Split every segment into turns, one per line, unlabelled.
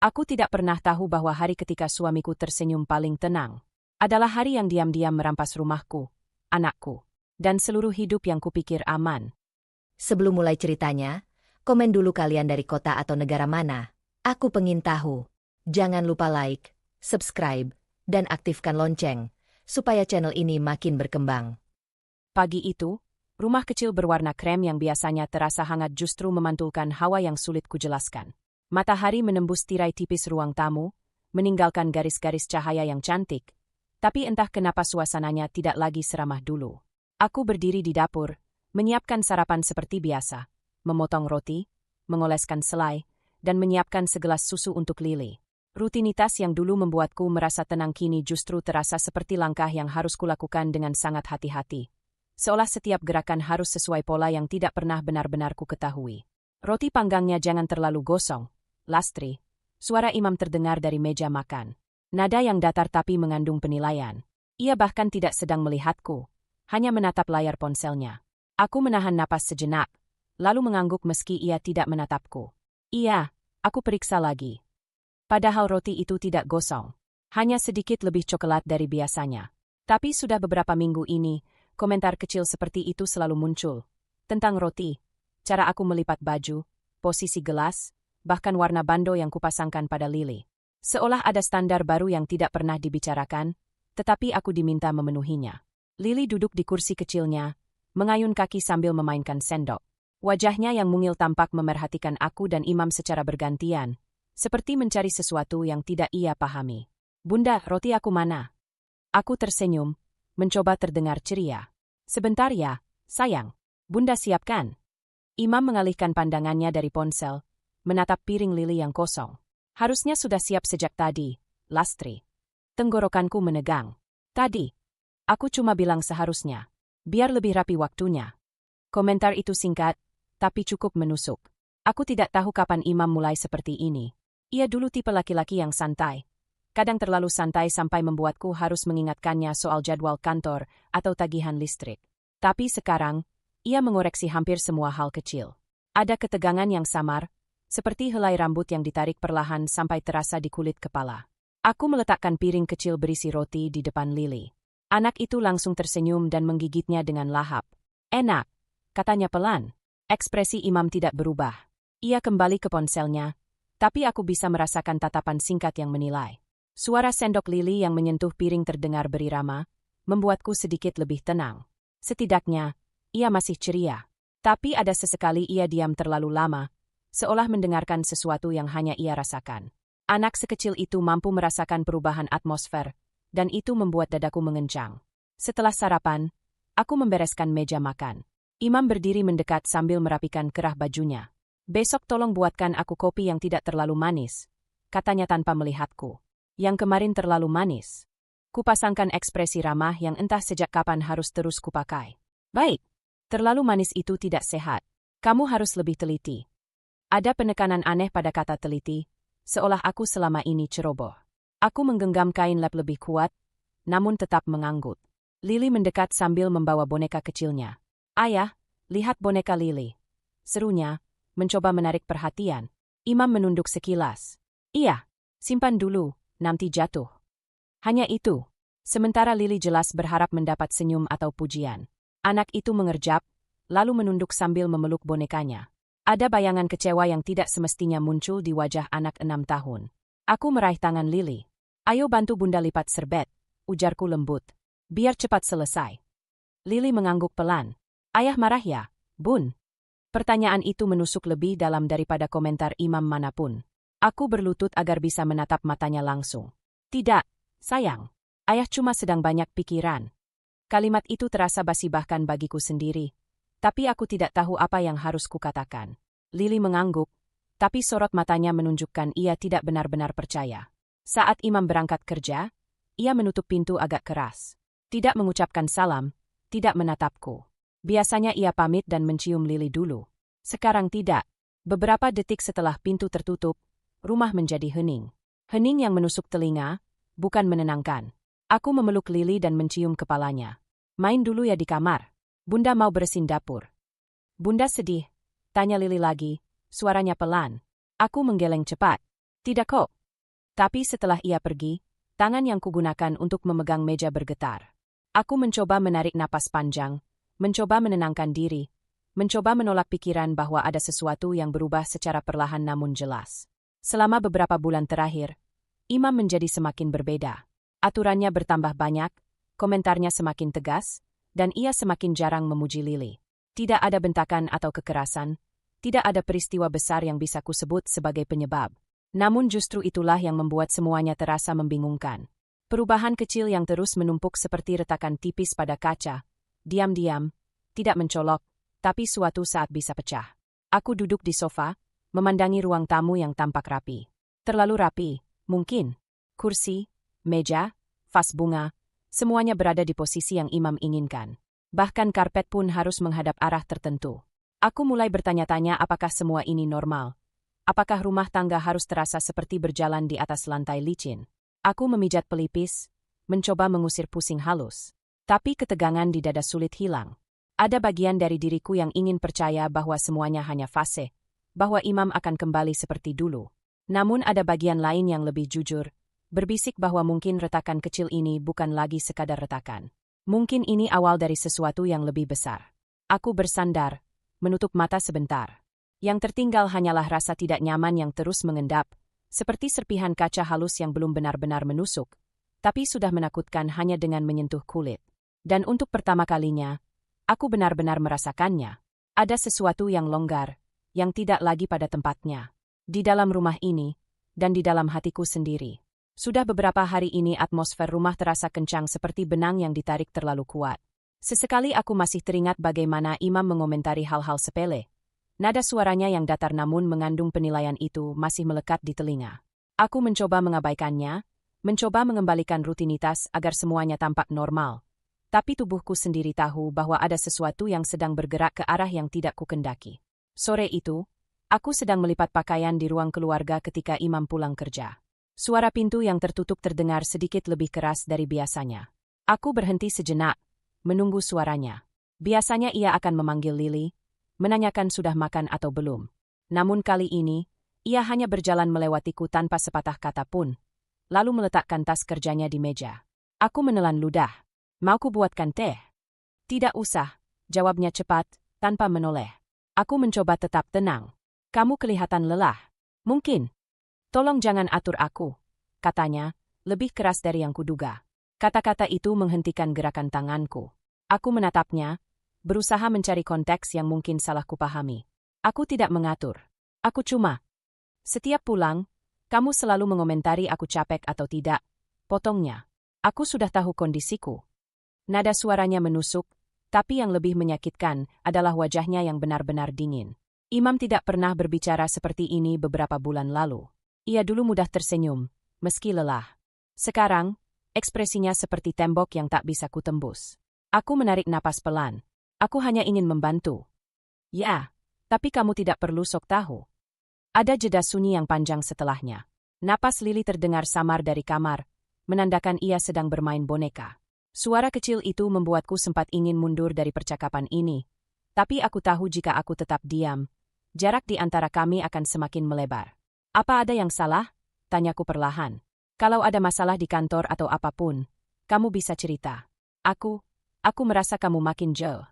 Aku tidak pernah tahu bahwa hari ketika suamiku tersenyum paling tenang adalah hari yang diam-diam merampas rumahku, anakku, dan seluruh hidup yang kupikir aman.
Sebelum mulai ceritanya, komen dulu kalian dari kota atau negara mana. Aku pengen tahu. Jangan lupa like, subscribe, dan aktifkan lonceng, supaya channel ini makin berkembang.
Pagi itu, rumah kecil berwarna krem yang biasanya terasa hangat justru memantulkan hawa yang sulit kujelaskan. Matahari menembus tirai tipis ruang tamu, meninggalkan garis-garis cahaya yang cantik, tapi entah kenapa suasananya tidak lagi seramah dulu. Aku berdiri di dapur, menyiapkan sarapan seperti biasa, memotong roti, mengoleskan selai, dan menyiapkan segelas susu untuk Lily. Rutinitas yang dulu membuatku merasa tenang kini justru terasa seperti langkah yang harus kulakukan dengan sangat hati-hati. Seolah setiap gerakan harus sesuai pola yang tidak pernah benar-benar ku ketahui. Roti panggangnya jangan terlalu gosong, Lastri. Suara imam terdengar dari meja makan. Nada yang datar tapi mengandung penilaian. Ia bahkan tidak sedang melihatku, hanya menatap layar ponselnya. Aku menahan napas sejenak, lalu mengangguk meski ia tidak menatapku. Iya, aku periksa lagi. Padahal roti itu tidak gosong. Hanya sedikit lebih coklat dari biasanya. Tapi sudah beberapa minggu ini, komentar kecil seperti itu selalu muncul. Tentang roti, cara aku melipat baju, posisi gelas, bahkan warna bando yang kupasangkan pada Lily. Seolah ada standar baru yang tidak pernah dibicarakan, tetapi aku diminta memenuhinya. Lily duduk di kursi kecilnya, mengayun kaki sambil memainkan sendok. Wajahnya yang mungil tampak memerhatikan aku dan imam secara bergantian, seperti mencari sesuatu yang tidak ia pahami. Bunda, roti aku mana? Aku tersenyum, mencoba terdengar ceria. Sebentar ya, sayang. Bunda siapkan. Imam mengalihkan pandangannya dari ponsel, menatap piring Lily yang kosong. Harusnya sudah siap sejak tadi, Lastri. Tenggorokanku menegang. Tadi. Aku cuma bilang seharusnya. Biar lebih rapi waktunya. Komentar itu singkat, tapi cukup menusuk. Aku tidak tahu kapan imam mulai seperti ini. Ia dulu tipe laki-laki yang santai. Kadang terlalu santai sampai membuatku harus mengingatkannya soal jadwal kantor atau tagihan listrik. Tapi sekarang, ia mengoreksi hampir semua hal kecil. Ada ketegangan yang samar, seperti helai rambut yang ditarik perlahan sampai terasa di kulit kepala. Aku meletakkan piring kecil berisi roti di depan Lily. Anak itu langsung tersenyum dan menggigitnya dengan lahap. Enak, katanya pelan. Ekspresi imam tidak berubah. Ia kembali ke ponselnya, tapi aku bisa merasakan tatapan singkat yang menilai. Suara sendok Lily yang menyentuh piring terdengar berirama, membuatku sedikit lebih tenang. Setidaknya, ia masih ceria. Tapi ada sesekali ia diam terlalu lama, seolah mendengarkan sesuatu yang hanya ia rasakan. Anak sekecil itu mampu merasakan perubahan atmosfer, dan itu membuat dadaku mengencang. Setelah sarapan, aku membereskan meja makan. Imam berdiri mendekat sambil merapikan kerah bajunya. Besok tolong buatkan aku kopi yang tidak terlalu manis, katanya tanpa melihatku. Yang kemarin terlalu manis. Kupasangkan ekspresi ramah yang entah sejak kapan harus terus kupakai. Baik, terlalu manis itu tidak sehat. Kamu harus lebih teliti. Ada penekanan aneh pada kata teliti, seolah aku selama ini ceroboh. Aku menggenggam kain lap lebih kuat, namun tetap mengangguk. Lily mendekat sambil membawa boneka kecilnya. Ayah, lihat boneka Lily. Serunya, mencoba menarik perhatian. Imam menunduk sekilas. Iya, simpan dulu, nanti jatuh. Hanya itu. Sementara Lily jelas berharap mendapat senyum atau pujian. Anak itu mengerjap, lalu menunduk sambil memeluk bonekanya. Ada bayangan kecewa yang tidak semestinya muncul di wajah anak 6 tahun. Aku meraih tangan Lily. Ayo bantu bunda lipat serbet, ujarku lembut. Biar cepat selesai. Lily mengangguk pelan. Ayah marah ya, bun? Pertanyaan itu menusuk lebih dalam daripada komentar imam manapun. Aku berlutut agar bisa menatap matanya langsung. Tidak, sayang. Ayah cuma sedang banyak pikiran. Kalimat itu terasa basi bahkan bagiku sendiri. Tapi aku tidak tahu apa yang harus kukatakan. Lily mengangguk, tapi sorot matanya menunjukkan ia tidak benar-benar percaya. Saat imam berangkat kerja, ia menutup pintu agak keras. Tidak mengucapkan salam, tidak menatapku. Biasanya ia pamit dan mencium Lily dulu. Sekarang tidak. Beberapa detik setelah pintu tertutup, rumah menjadi hening. Hening yang menusuk telinga, bukan menenangkan. Aku memeluk Lily dan mencium kepalanya. Main dulu ya di kamar. Bunda mau bersihin dapur. Bunda sedih, tanya Lily lagi, suaranya pelan. Aku menggeleng cepat. Tidak kok. Tapi setelah ia pergi, tangan yang kugunakan untuk memegang meja bergetar. Aku mencoba menarik napas panjang, mencoba menenangkan diri, mencoba menolak pikiran bahwa ada sesuatu yang berubah secara perlahan namun jelas. Selama beberapa bulan terakhir, Imam menjadi semakin berbeda. Aturannya bertambah banyak, komentarnya semakin tegas, dan ia semakin jarang memuji Lily. Tidak ada bentakan atau kekerasan, tidak ada peristiwa besar yang bisa kusebut sebagai penyebab. Namun justru itulah yang membuat semuanya terasa membingungkan. Perubahan kecil yang terus menumpuk seperti retakan tipis pada kaca, diam-diam, tidak mencolok, tapi suatu saat bisa pecah. Aku duduk di sofa, memandangi ruang tamu yang tampak rapi. Terlalu rapi, mungkin. Kursi, meja, vas bunga, semuanya berada di posisi yang Imam inginkan. Bahkan karpet pun harus menghadap arah tertentu. Aku mulai bertanya-tanya apakah semua ini normal. Apakah rumah tangga harus terasa seperti berjalan di atas lantai licin? Aku memijat pelipis, mencoba mengusir pusing halus. Tapi ketegangan di dada sulit hilang. Ada bagian dari diriku yang ingin percaya bahwa semuanya hanya fase, bahwa Imam akan kembali seperti dulu. Namun ada bagian lain yang lebih jujur, berbisik bahwa mungkin retakan kecil ini bukan lagi sekadar retakan. Mungkin ini awal dari sesuatu yang lebih besar. Aku bersandar, menutup mata sebentar. Yang tertinggal hanyalah rasa tidak nyaman yang terus mengendap, seperti serpihan kaca halus yang belum benar-benar menusuk, tapi sudah menakutkan hanya dengan menyentuh kulit. Dan untuk pertama kalinya, aku benar-benar merasakannya. Ada sesuatu yang longgar, yang tidak lagi pada tempatnya. Di dalam rumah ini, dan di dalam hatiku sendiri. Sudah beberapa hari ini atmosfer rumah terasa kencang seperti benang yang ditarik terlalu kuat. Sesekali aku masih teringat bagaimana Imam mengomentari hal-hal sepele. Nada suaranya yang datar namun mengandung penilaian itu masih melekat di telinga. Aku mencoba mengabaikannya, mencoba mengembalikan rutinitas agar semuanya tampak normal. Tapi tubuhku sendiri tahu bahwa ada sesuatu yang sedang bergerak ke arah yang tidak kukendaki. Sore itu, aku sedang melipat pakaian di ruang keluarga ketika Imam pulang kerja. Suara pintu yang tertutup terdengar sedikit lebih keras dari biasanya. Aku berhenti sejenak, menunggu suaranya. Biasanya ia akan memanggil Lily, menanyakan sudah makan atau belum. Namun kali ini, ia hanya berjalan melewatiku tanpa sepatah kata pun, lalu meletakkan tas kerjanya di meja. Aku menelan ludah. Mau ku buatkan teh? Tidak usah, jawabnya cepat, tanpa menoleh. Aku mencoba tetap tenang. Kamu kelihatan lelah. Mungkin. Tolong jangan atur aku, katanya, lebih keras dari yang kuduga. Kata-kata itu menghentikan gerakan tanganku. Aku menatapnya, berusaha mencari konteks yang mungkin salah kupahami. Aku tidak mengatur. Aku cuma. Setiap pulang, kamu selalu mengomentari aku capek atau tidak. Potongnya. Aku sudah tahu kondisiku. Nada suaranya menusuk, tapi yang lebih menyakitkan adalah wajahnya yang benar-benar dingin. Imam tidak pernah berbicara seperti ini beberapa bulan lalu. Ia dulu mudah tersenyum, meski lelah. Sekarang, ekspresinya seperti tembok yang tak bisa kutembus. Aku menarik napas pelan. Aku hanya ingin membantu. Ya, tapi kamu tidak perlu sok tahu. Ada jeda sunyi yang panjang setelahnya. Napas Lily terdengar samar dari kamar, menandakan ia sedang bermain boneka. Suara kecil itu membuatku sempat ingin mundur dari percakapan ini. Tapi aku tahu jika aku tetap diam, jarak di antara kami akan semakin melebar. Apa ada yang salah? Tanyaku perlahan. Kalau ada masalah di kantor atau apapun, kamu bisa cerita. Aku merasa kamu makin jauh.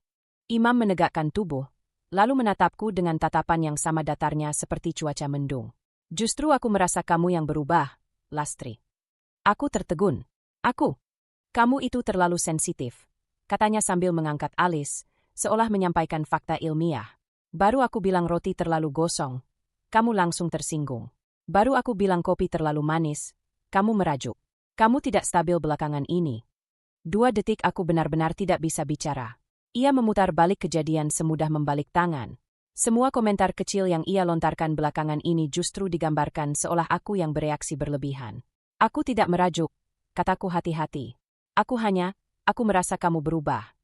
Imam menegakkan tubuh, lalu menatapku dengan tatapan yang sama datarnya seperti cuaca mendung. Justru aku merasa kamu yang berubah, Lastri. Aku tertegun. Kamu itu terlalu sensitif, katanya sambil mengangkat alis, seolah menyampaikan fakta ilmiah. Baru aku bilang roti terlalu gosong, kamu langsung tersinggung. Baru aku bilang kopi terlalu manis, kamu merajuk. Kamu tidak stabil belakangan ini. 2 detik aku benar-benar tidak bisa bicara. Ia memutar balik kejadian semudah membalik tangan. Semua komentar kecil yang ia lontarkan belakangan ini justru digambarkan seolah aku yang bereaksi berlebihan. Aku tidak merajuk, kataku hati-hati. Aku merasa kamu berubah.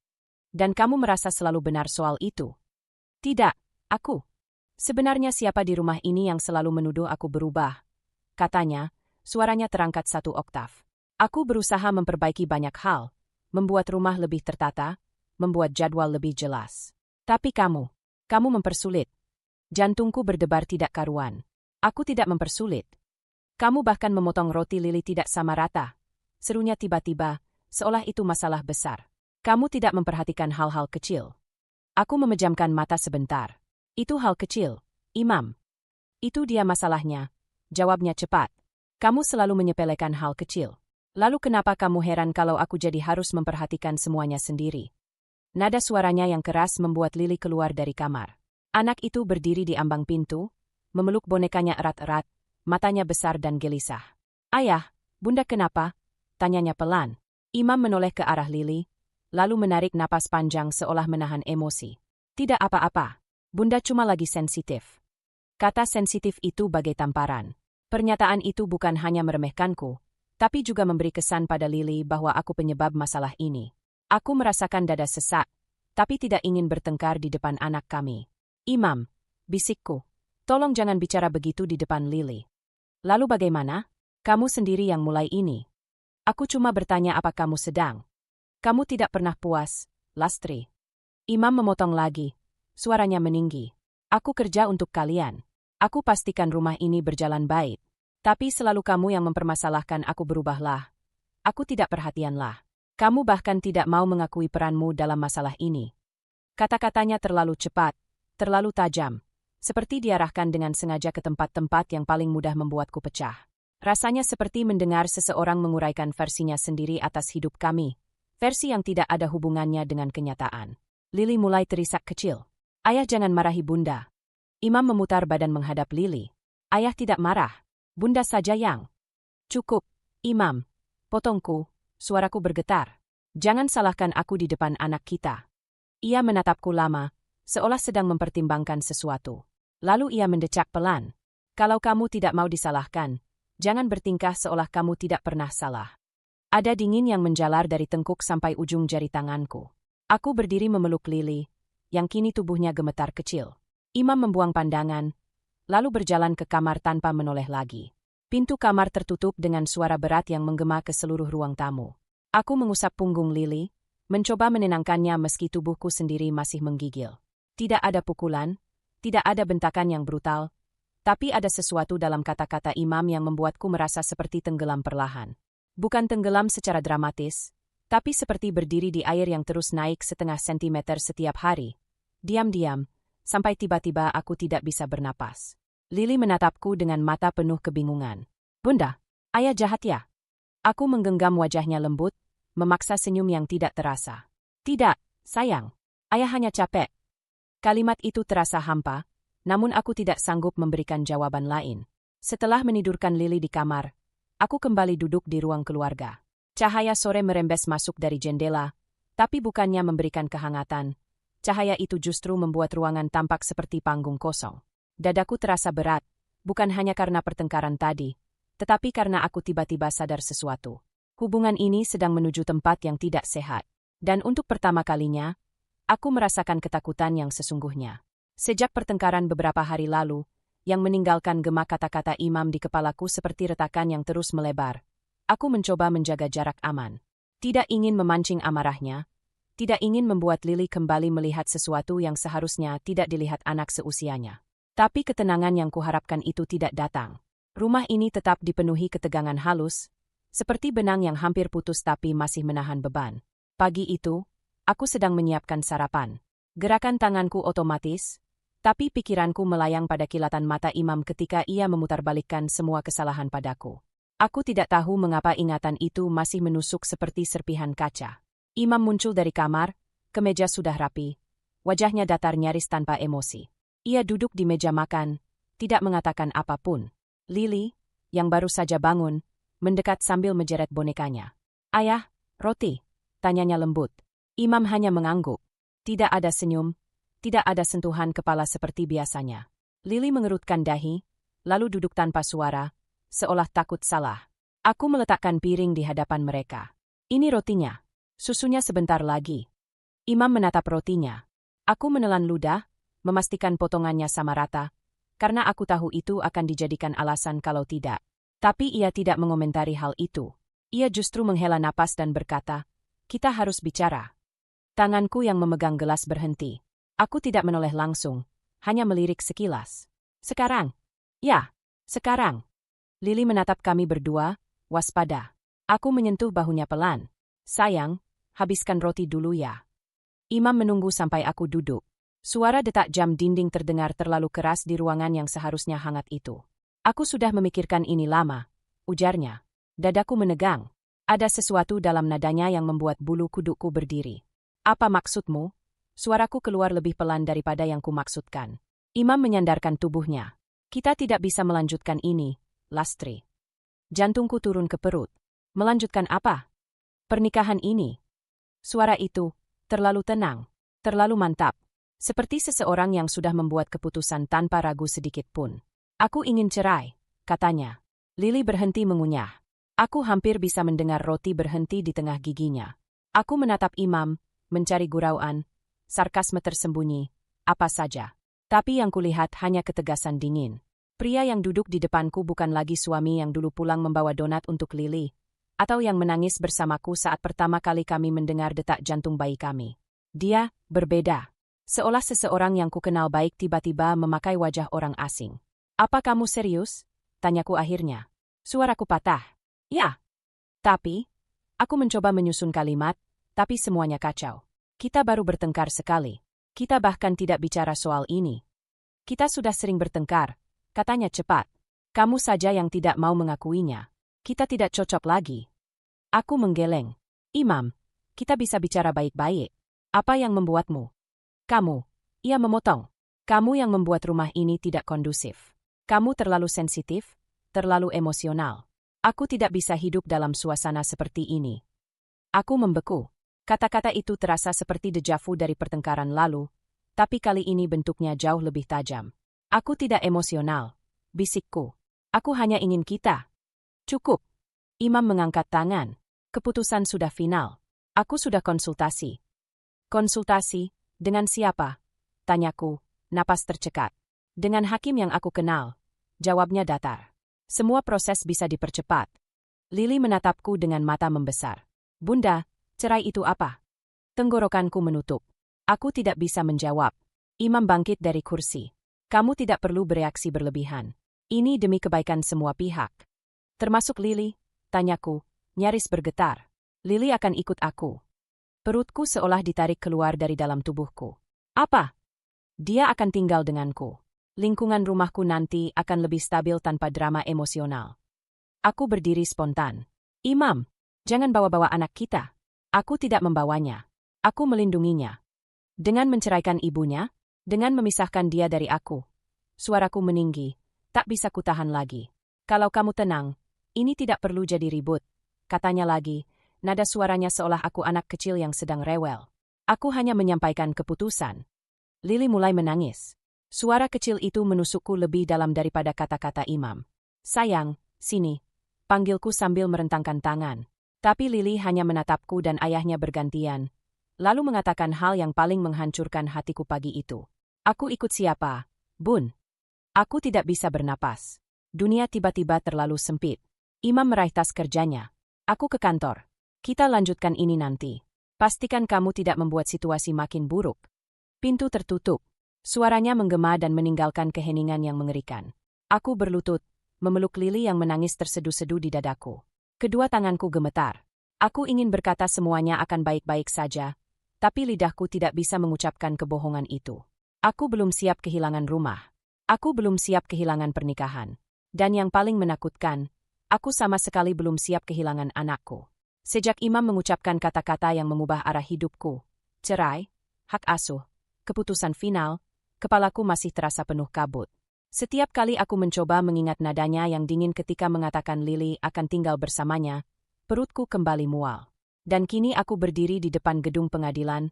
Dan kamu merasa selalu benar soal itu. Tidak, aku. Sebenarnya siapa di rumah ini yang selalu menuduh aku berubah? Katanya, suaranya terangkat 1 oktav. Aku berusaha memperbaiki banyak hal, membuat rumah lebih tertata, membuat jadwal lebih jelas. Tapi kamu mempersulit. Jantungku berdebar tidak karuan. Aku tidak mempersulit. Kamu bahkan memotong roti Lili tidak sama rata. Serunya tiba-tiba, seolah itu masalah besar. Kamu tidak memperhatikan hal-hal kecil. Aku memejamkan mata sebentar. Itu hal kecil, Imam. Itu dia masalahnya. Jawabnya cepat. Kamu selalu menyepelekan hal kecil. Lalu kenapa kamu heran kalau aku jadi harus memperhatikan semuanya sendiri? Nada suaranya yang keras membuat Lili keluar dari kamar. Anak itu berdiri di ambang pintu, memeluk bonekanya erat-erat, matanya besar dan gelisah. Ayah, Bunda kenapa? Tanyanya pelan. Imam menoleh ke arah Lili, lalu menarik napas panjang seolah menahan emosi. Tidak apa-apa, Bunda cuma lagi sensitif. Kata sensitif itu bagai tamparan. Pernyataan itu bukan hanya meremehkanku, tapi juga memberi kesan pada Lili bahwa aku penyebab masalah ini. Aku merasakan dada sesak, tapi tidak ingin bertengkar di depan anak kami. Imam, bisikku, tolong jangan bicara begitu di depan Lili. Lalu bagaimana? Kamu sendiri yang mulai ini. Aku cuma bertanya apa kamu sedang. Kamu tidak pernah puas, Lastri. Imam memotong lagi, suaranya meninggi. Aku kerja untuk kalian. Aku pastikan rumah ini berjalan baik. Tapi selalu kamu yang mempermasalahkan aku berubahlah. Aku tidak perhatianlah. Kamu bahkan tidak mau mengakui peranmu dalam masalah ini. Kata-katanya terlalu cepat, terlalu tajam, seperti diarahkan dengan sengaja ke tempat-tempat yang paling mudah membuatku pecah. Rasanya seperti mendengar seseorang menguraikan versinya sendiri atas hidup kami, versi yang tidak ada hubungannya dengan kenyataan. Lili mulai terisak kecil. Ayah jangan marahi Bunda. Imam memutar badan menghadap Lili. Ayah tidak marah. Bunda saja yang. Cukup, Imam. Potongku. Suaraku bergetar. Jangan salahkan aku di depan anak kita. Ia menatapku lama, seolah sedang mempertimbangkan sesuatu. Lalu ia mendecak pelan. Kalau kamu tidak mau disalahkan, jangan bertingkah seolah kamu tidak pernah salah. Ada dingin yang menjalar dari tengkuk sampai ujung jari tanganku. Aku berdiri memeluk Lili, yang kini tubuhnya gemetar kecil. Imam membuang pandangan, lalu berjalan ke kamar tanpa menoleh lagi. Pintu kamar tertutup dengan suara berat yang menggema ke seluruh ruang tamu. Aku mengusap punggung Lili, mencoba menenangkannya meski tubuhku sendiri masih menggigil. Tidak ada pukulan, tidak ada bentakan yang brutal, tapi ada sesuatu dalam kata-kata Imam yang membuatku merasa seperti tenggelam perlahan. Bukan tenggelam secara dramatis, tapi seperti berdiri di air yang terus naik setengah sentimeter setiap hari. Diam-diam, sampai tiba-tiba aku tidak bisa bernapas. Lili menatapku dengan mata penuh kebingungan. Bunda, ayah jahat ya? Aku menggenggam wajahnya lembut, memaksa senyum yang tidak terasa. Tidak, sayang. Ayah hanya capek. Kalimat itu terasa hampa, namun aku tidak sanggup memberikan jawaban lain. Setelah menidurkan Lili di kamar, aku kembali duduk di ruang keluarga. Cahaya sore merembes masuk dari jendela, tapi bukannya memberikan kehangatan. Cahaya itu justru membuat ruangan tampak seperti panggung kosong. Dadaku terasa berat, bukan hanya karena pertengkaran tadi, tetapi karena aku tiba-tiba sadar sesuatu. Hubungan ini sedang menuju tempat yang tidak sehat. Dan untuk pertama kalinya, aku merasakan ketakutan yang sesungguhnya. Sejak pertengkaran beberapa hari lalu, yang meninggalkan gema kata-kata Imam di kepalaku seperti retakan yang terus melebar, aku mencoba menjaga jarak aman. Tidak ingin memancing amarahnya, tidak ingin membuat Lili kembali melihat sesuatu yang seharusnya tidak dilihat anak seusianya. Tapi ketenangan yang kuharapkan itu tidak datang. Rumah ini tetap dipenuhi ketegangan halus, seperti benang yang hampir putus tapi masih menahan beban. Pagi itu, aku sedang menyiapkan sarapan. Gerakan tanganku otomatis, tapi pikiranku melayang pada kilatan mata Imam ketika ia memutarbalikkan semua kesalahan padaku. Aku tidak tahu mengapa ingatan itu masih menusuk seperti serpihan kaca. Imam muncul dari kamar, kemeja sudah rapi, wajahnya datar nyaris tanpa emosi. Ia duduk di meja makan, tidak mengatakan apapun. Lili, yang baru saja bangun, mendekat sambil menjeret bonekanya. Ayah, roti? Tanyanya lembut. Imam hanya mengangguk. Tidak ada senyum, tidak ada sentuhan kepala seperti biasanya. Lili mengerutkan dahi, lalu duduk tanpa suara, seolah takut salah. Aku meletakkan piring di hadapan mereka. Ini rotinya. Susunya sebentar lagi. Imam menatap rotinya. Aku menelan ludah, memastikan potongannya sama rata, karena aku tahu itu akan dijadikan alasan kalau tidak. Tapi ia tidak mengomentari hal itu. Ia justru menghela napas dan berkata, kita harus bicara. Tanganku yang memegang gelas berhenti. Aku tidak menoleh langsung, hanya melirik sekilas. Sekarang? Ya, sekarang. Lily menatap kami berdua, waspada. Aku menyentuh bahunya pelan. Sayang, habiskan roti dulu ya. Imam menunggu sampai aku duduk. Suara detak jam dinding terdengar terlalu keras di ruangan yang seharusnya hangat itu. Aku sudah memikirkan ini lama, ujarnya. Dadaku menegang. Ada sesuatu dalam nadanya yang membuat bulu kudukku berdiri. Apa maksudmu? Suaraku keluar lebih pelan daripada yang kumaksudkan. Imam menyandarkan tubuhnya. Kita tidak bisa melanjutkan ini, Lastri. Jantungku turun ke perut. Melanjutkan apa? Pernikahan ini. Suara itu, terlalu tenang, terlalu mantap. Seperti seseorang yang sudah membuat keputusan tanpa ragu sedikit pun. Aku ingin cerai, katanya. Lily berhenti mengunyah. Aku hampir bisa mendengar roti berhenti di tengah giginya. Aku menatap Imam, mencari gurauan, sarkasme tersembunyi, apa saja. Tapi yang kulihat hanya ketegasan dingin. Pria yang duduk di depanku bukan lagi suami yang dulu pulang membawa donat untuk Lily, atau yang menangis bersamaku saat pertama kali kami mendengar detak jantung bayi kami. Dia berbeda. Seolah seseorang yang kukenal baik tiba-tiba memakai wajah orang asing. Apa kamu serius? Tanyaku akhirnya. Suaraku patah. Ya. Tapi, aku mencoba menyusun kalimat, tapi semuanya kacau. Kita baru bertengkar sekali. Kita bahkan tidak bicara soal ini. Kita sudah sering bertengkar, katanya cepat. Kamu saja yang tidak mau mengakuinya. Kita tidak cocok lagi. Aku menggeleng. Imam, kita bisa bicara baik-baik. Apa yang membuatmu? Kamu. Ia memotong. Kamu yang membuat rumah ini tidak kondusif. Kamu terlalu sensitif, terlalu emosional. Aku tidak bisa hidup dalam suasana seperti ini. Aku membeku. Kata-kata itu terasa seperti dejavu dari pertengkaran lalu, tapi kali ini bentuknya jauh lebih tajam. Aku tidak emosional, bisikku. Aku hanya ingin kita. Cukup. Imam mengangkat tangan. Keputusan sudah final. Aku sudah konsultasi. Konsultasi? Dengan siapa? Tanyaku, napas tercekat. Dengan hakim yang aku kenal. Jawabnya datar. Semua proses bisa dipercepat. Lily menatapku dengan mata membesar. Bunda, cerai itu apa? Tenggorokanku menutup. Aku tidak bisa menjawab. Imam bangkit dari kursi. Kamu tidak perlu bereaksi berlebihan. Ini demi kebaikan semua pihak. Termasuk Lily? Tanyaku, nyaris bergetar. Lily akan ikut aku. Perutku seolah ditarik keluar dari dalam tubuhku. Apa? Dia akan tinggal denganku. Lingkungan rumahku nanti akan lebih stabil tanpa drama emosional. Aku berdiri spontan. Imam, jangan bawa-bawa anak kita. Aku tidak membawanya. Aku melindunginya. Dengan menceraikan ibunya, dengan memisahkan dia dari aku. Suaraku meninggi, tak bisa kutahan lagi. Kalau kamu tenang, ini tidak perlu jadi ribut. Katanya lagi, nada suaranya seolah aku anak kecil yang sedang rewel. Aku hanya menyampaikan keputusan. Lily mulai menangis. Suara kecil itu menusukku lebih dalam daripada kata-kata Imam. Sayang, sini. Panggilku sambil merentangkan tangan. Tapi Lily hanya menatapku dan ayahnya bergantian. Lalu mengatakan hal yang paling menghancurkan hatiku pagi itu. Aku ikut siapa, Bun? Aku tidak bisa bernapas. Dunia tiba-tiba terlalu sempit. Imam meraih tas kerjanya. Aku ke kantor. Kita lanjutkan ini nanti. Pastikan kamu tidak membuat situasi makin buruk. Pintu tertutup. Suaranya menggema dan meninggalkan keheningan yang mengerikan. Aku berlutut, memeluk Lily yang menangis terseduh-seduh di dadaku. Kedua tanganku gemetar. Aku ingin berkata semuanya akan baik-baik saja, tapi lidahku tidak bisa mengucapkan kebohongan itu. Aku belum siap kehilangan rumah. Aku belum siap kehilangan pernikahan. Dan yang paling menakutkan, aku sama sekali belum siap kehilangan anakku. Sejak Imam mengucapkan kata-kata yang mengubah arah hidupku, cerai, hak asuh, keputusan final, kepalaku masih terasa penuh kabut. Setiap kali aku mencoba mengingat nadanya yang dingin ketika mengatakan Lily akan tinggal bersamanya, perutku kembali mual. Dan kini aku berdiri di depan gedung pengadilan,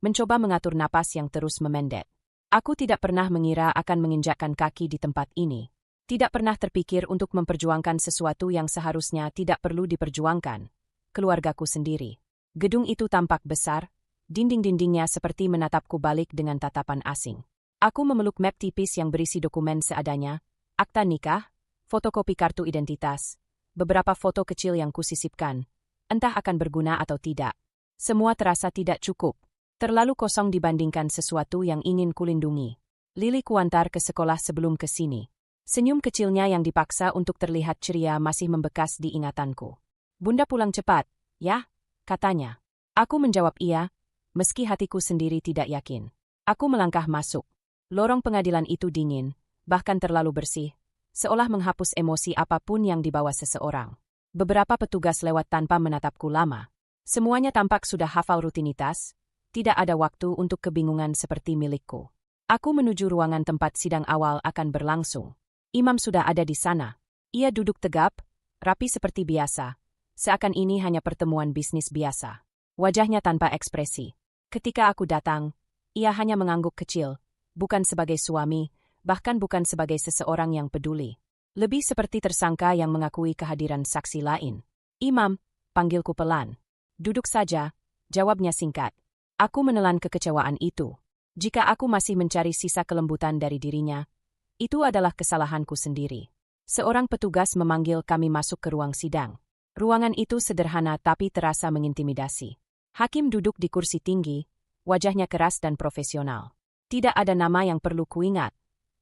mencoba mengatur napas yang terus memendek. Aku tidak pernah mengira akan menginjakkan kaki di tempat ini. Tidak pernah terpikir untuk memperjuangkan sesuatu yang seharusnya tidak perlu diperjuangkan. Keluargaku sendiri. Gedung itu tampak besar, dinding-dindingnya seperti menatapku balik dengan tatapan asing. Aku memeluk map tipis yang berisi dokumen seadanya, akta nikah, fotokopi kartu identitas, beberapa foto kecil yang kusisipkan, entah akan berguna atau tidak. Semua terasa tidak cukup. Terlalu kosong dibandingkan sesuatu yang ingin kulindungi. Lily kuantar ke sekolah sebelum ke sini. Senyum kecilnya yang dipaksa untuk terlihat ceria masih membekas di ingatanku. "Bunda pulang cepat, ya?" katanya. Aku menjawab iya, meski hatiku sendiri tidak yakin. Aku melangkah masuk. Lorong pengadilan itu dingin, bahkan terlalu bersih, seolah menghapus emosi apapun yang dibawa seseorang. Beberapa petugas lewat tanpa menatapku lama. Semuanya tampak sudah hafal rutinitas, tidak ada waktu untuk kebingungan seperti milikku. Aku menuju ruangan tempat sidang awal akan berlangsung. Imam sudah ada di sana. Ia duduk tegap, rapi seperti biasa, seakan ini hanya pertemuan bisnis biasa. Wajahnya tanpa ekspresi. Ketika aku datang, ia hanya mengangguk kecil, bukan sebagai suami, bahkan bukan sebagai seseorang yang peduli. Lebih seperti tersangka yang mengakui kehadiran saksi lain. "Imam," panggilku pelan. "Duduk saja," jawabnya singkat. Aku menelan kekecewaan itu. Jika aku masih mencari sisa kelembutan dari dirinya, itu adalah kesalahanku sendiri. Seorang petugas memanggil kami masuk ke ruang sidang. Ruangan itu sederhana tapi terasa mengintimidasi. Hakim duduk di kursi tinggi, wajahnya keras dan profesional. Tidak ada nama yang perlu kuingat.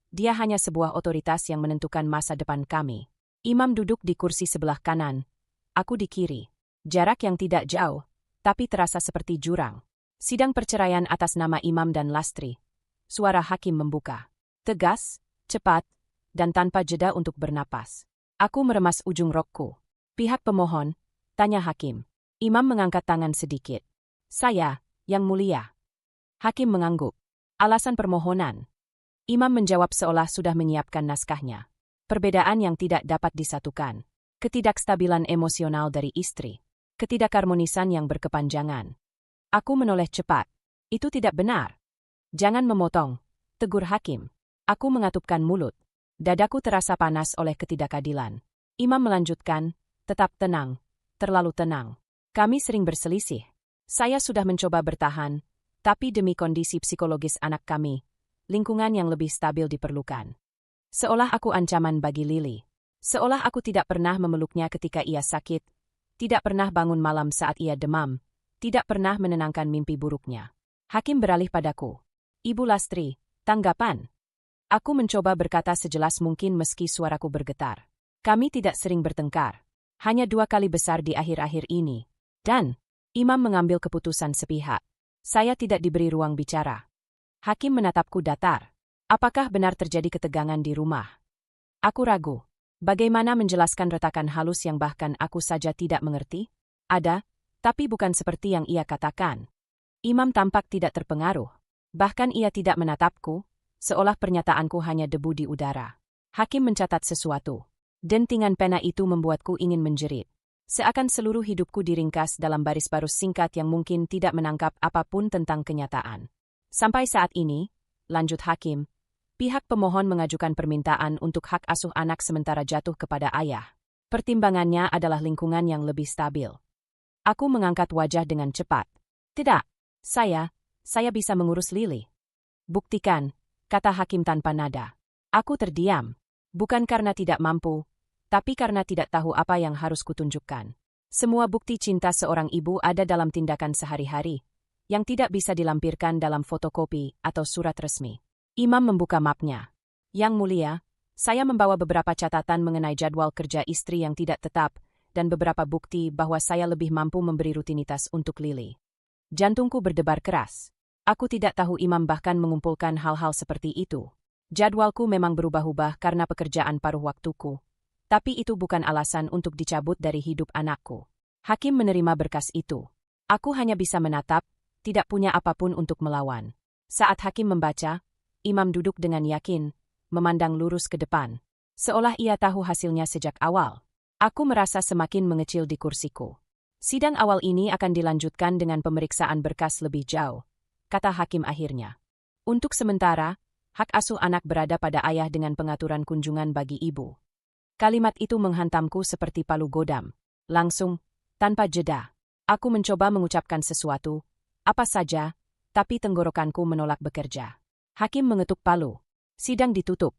Dia hanya sebuah otoritas yang menentukan masa depan kami. Imam duduk di kursi sebelah kanan, aku di kiri. Jarak yang tidak jauh, tapi terasa seperti jurang. Sidang perceraian atas nama Imam dan Lastri. Suara hakim membuka. Tegas, cepat, dan tanpa jeda untuk bernapas. Aku meremas ujung rokku. "Pihak pemohon," tanya hakim. Imam mengangkat tangan sedikit. "Saya, Yang Mulia." Hakim mengangguk. "Alasan permohonan?" Imam menjawab seolah sudah menyiapkan naskahnya. Perbedaan yang tidak dapat disatukan. Ketidakstabilan emosional dari istri. Ketidakharmonisan yang berkepanjangan. Aku menoleh cepat. "Itu tidak benar." "Jangan memotong," tegur hakim. Aku mengatupkan mulut. Dadaku terasa panas oleh ketidakadilan. Imam melanjutkan, "Tetap tenang, terlalu tenang. Kami sering berselisih. Saya sudah mencoba bertahan, tapi demi kondisi psikologis anak kami, lingkungan yang lebih stabil diperlukan." Seolah aku ancaman bagi Lily. Seolah aku tidak pernah memeluknya ketika ia sakit, tidak pernah bangun malam saat ia demam, tidak pernah menenangkan mimpi buruknya. Hakim beralih padaku. "Ibu Lastri, tanggapan?" Aku mencoba berkata sejelas mungkin meski suaraku bergetar. "Kami tidak sering bertengkar. Hanya 2 kali besar di akhir-akhir ini. Dan," Imam mengambil keputusan sepihak. "Saya tidak diberi ruang bicara." Hakim menatapku datar. "Apakah benar terjadi ketegangan di rumah?" Aku ragu. Bagaimana menjelaskan retakan halus yang bahkan aku saja tidak mengerti? "Ada, tapi bukan seperti yang ia katakan." Imam tampak tidak terpengaruh. Bahkan ia tidak menatapku, seolah pernyataanku hanya debu di udara. Hakim mencatat sesuatu. Dentingan pena itu membuatku ingin menjerit. Seakan seluruh hidupku diringkas dalam baris-baris singkat yang mungkin tidak menangkap apapun tentang kenyataan. "Sampai saat ini," lanjut hakim, "pihak pemohon mengajukan permintaan untuk hak asuh anak sementara jatuh kepada ayah. Pertimbangannya adalah lingkungan yang lebih stabil." Aku mengangkat wajah dengan cepat. "Tidak, saya bisa mengurus Lily." "Buktikan," kata hakim tanpa nada. Aku terdiam. Bukan karena tidak mampu, tapi karena tidak tahu apa yang harus kutunjukkan. Semua bukti cinta seorang ibu ada dalam tindakan sehari-hari, yang tidak bisa dilampirkan dalam fotokopi atau surat resmi. Imam membuka mapnya. "Yang Mulia, saya membawa beberapa catatan mengenai jadwal kerja istri yang tidak tetap, dan beberapa bukti bahwa saya lebih mampu memberi rutinitas untuk Lily." Jantungku berdebar keras. Aku tidak tahu Imam bahkan mengumpulkan hal-hal seperti itu. Jadwalku memang berubah-ubah karena pekerjaan paruh waktuku. Tapi itu bukan alasan untuk dicabut dari hidup anakku. Hakim menerima berkas itu. Aku hanya bisa menatap, tidak punya apapun untuk melawan. Saat hakim membaca, Imam duduk dengan yakin, memandang lurus ke depan. Seolah ia tahu hasilnya sejak awal. Aku merasa semakin mengecil di kursiku. "Sidang awal ini akan dilanjutkan dengan pemeriksaan berkas lebih jauh," kata hakim akhirnya. "Untuk sementara, hak asuh anak berada pada ayah dengan pengaturan kunjungan bagi ibu." Kalimat itu menghantamku seperti palu godam. Langsung, tanpa jeda, aku mencoba mengucapkan sesuatu, apa saja, tapi tenggorokanku menolak bekerja. Hakim mengetuk palu. Sidang ditutup.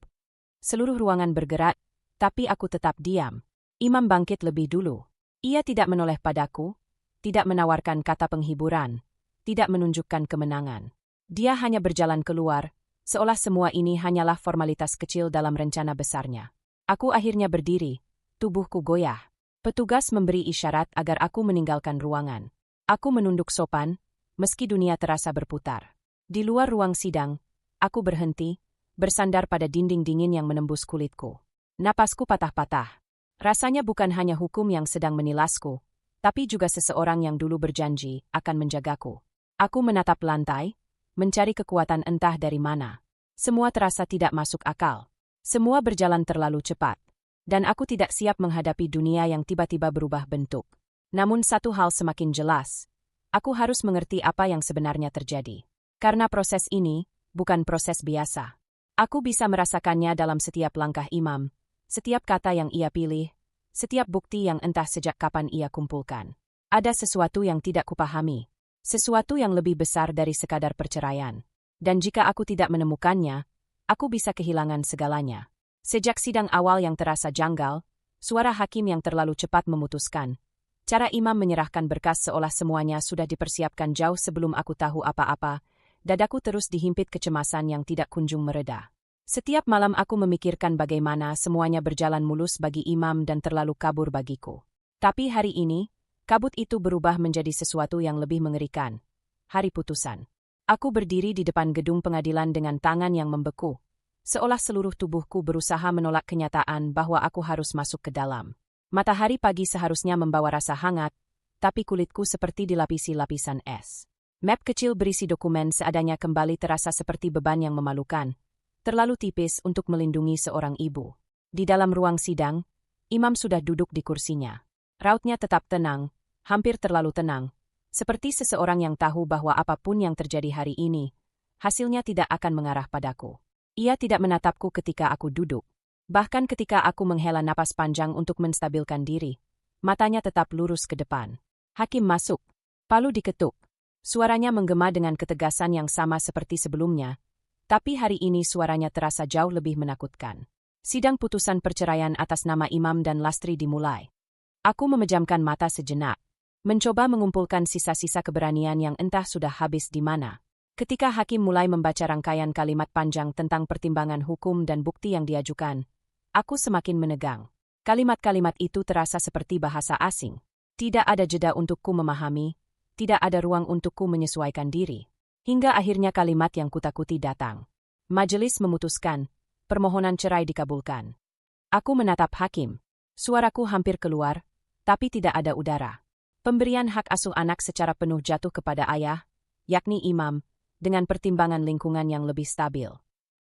Seluruh ruangan bergerak, tapi aku tetap diam. Imam bangkit lebih dulu. Ia tidak menoleh padaku, tidak menawarkan kata penghiburan, tidak menunjukkan kemenangan. Dia hanya berjalan keluar, seolah semua ini hanyalah formalitas kecil dalam rencana besarnya. Aku akhirnya berdiri, tubuhku goyah. Petugas memberi isyarat agar aku meninggalkan ruangan. Aku menunduk sopan, meski dunia terasa berputar. Di luar ruang sidang, aku berhenti, bersandar pada dinding dingin yang menembus kulitku. Napasku patah-patah. Rasanya bukan hanya hukum yang sedang menilasku, tapi juga seseorang yang dulu berjanji akan menjagaku. Aku menatap lantai, mencari kekuatan entah dari mana. Semua terasa tidak masuk akal. Semua berjalan terlalu cepat. Dan aku tidak siap menghadapi dunia yang tiba-tiba berubah bentuk. Namun satu hal semakin jelas. Aku harus mengerti apa yang sebenarnya terjadi. Karena proses ini bukan proses biasa. Aku bisa merasakannya dalam setiap langkah Imam, setiap kata yang ia pilih, setiap bukti yang entah sejak kapan ia kumpulkan. Ada sesuatu yang tidak kupahami. Sesuatu yang lebih besar dari sekadar perceraian. Dan jika aku tidak menemukannya, aku bisa kehilangan segalanya. Sejak sidang awal yang terasa janggal, suara hakim yang terlalu cepat memutuskan, cara Imam menyerahkan berkas seolah semuanya sudah dipersiapkan jauh sebelum aku tahu apa-apa, dadaku terus dihimpit kecemasan yang tidak kunjung mereda. Setiap malam aku memikirkan bagaimana semuanya berjalan mulus bagi Imam dan terlalu kabur bagiku. Tapi hari ini, kabut itu berubah menjadi sesuatu yang lebih mengerikan. Hari putusan. Aku berdiri di depan gedung pengadilan dengan tangan yang membeku, seolah seluruh tubuhku berusaha menolak kenyataan bahwa aku harus masuk ke dalam. Matahari pagi seharusnya membawa rasa hangat, tapi kulitku seperti dilapisi lapisan es. Map kecil berisi dokumen seadanya kembali terasa seperti beban yang memalukan, terlalu tipis untuk melindungi seorang ibu. Di dalam ruang sidang, Imam sudah duduk di kursinya. Rautnya tetap tenang, hampir terlalu tenang, seperti seseorang yang tahu bahwa apapun yang terjadi hari ini, hasilnya tidak akan mengarah padaku. Ia tidak menatapku ketika aku duduk. Bahkan ketika aku menghela napas panjang untuk menstabilkan diri, matanya tetap lurus ke depan. Hakim masuk. Palu diketuk. Suaranya menggema dengan ketegasan yang sama seperti sebelumnya, tapi hari ini suaranya terasa jauh lebih menakutkan. Sidang putusan perceraian atas nama Imam dan Lastri dimulai. Aku memejamkan mata sejenak, mencoba mengumpulkan sisa-sisa keberanian yang entah sudah habis di mana. Ketika hakim mulai membaca rangkaian kalimat panjang tentang pertimbangan hukum dan bukti yang diajukan, aku semakin menegang. Kalimat-kalimat itu terasa seperti bahasa asing. Tidak ada jeda untukku memahami, tidak ada ruang untukku menyesuaikan diri. Hingga akhirnya kalimat yang kutakuti datang. Majelis memutuskan, permohonan cerai dikabulkan. Aku menatap hakim. Suaraku hampir keluar, tapi tidak ada udara. Pemberian hak asuh anak secara penuh jatuh kepada ayah, yakni Imam, dengan pertimbangan lingkungan yang lebih stabil.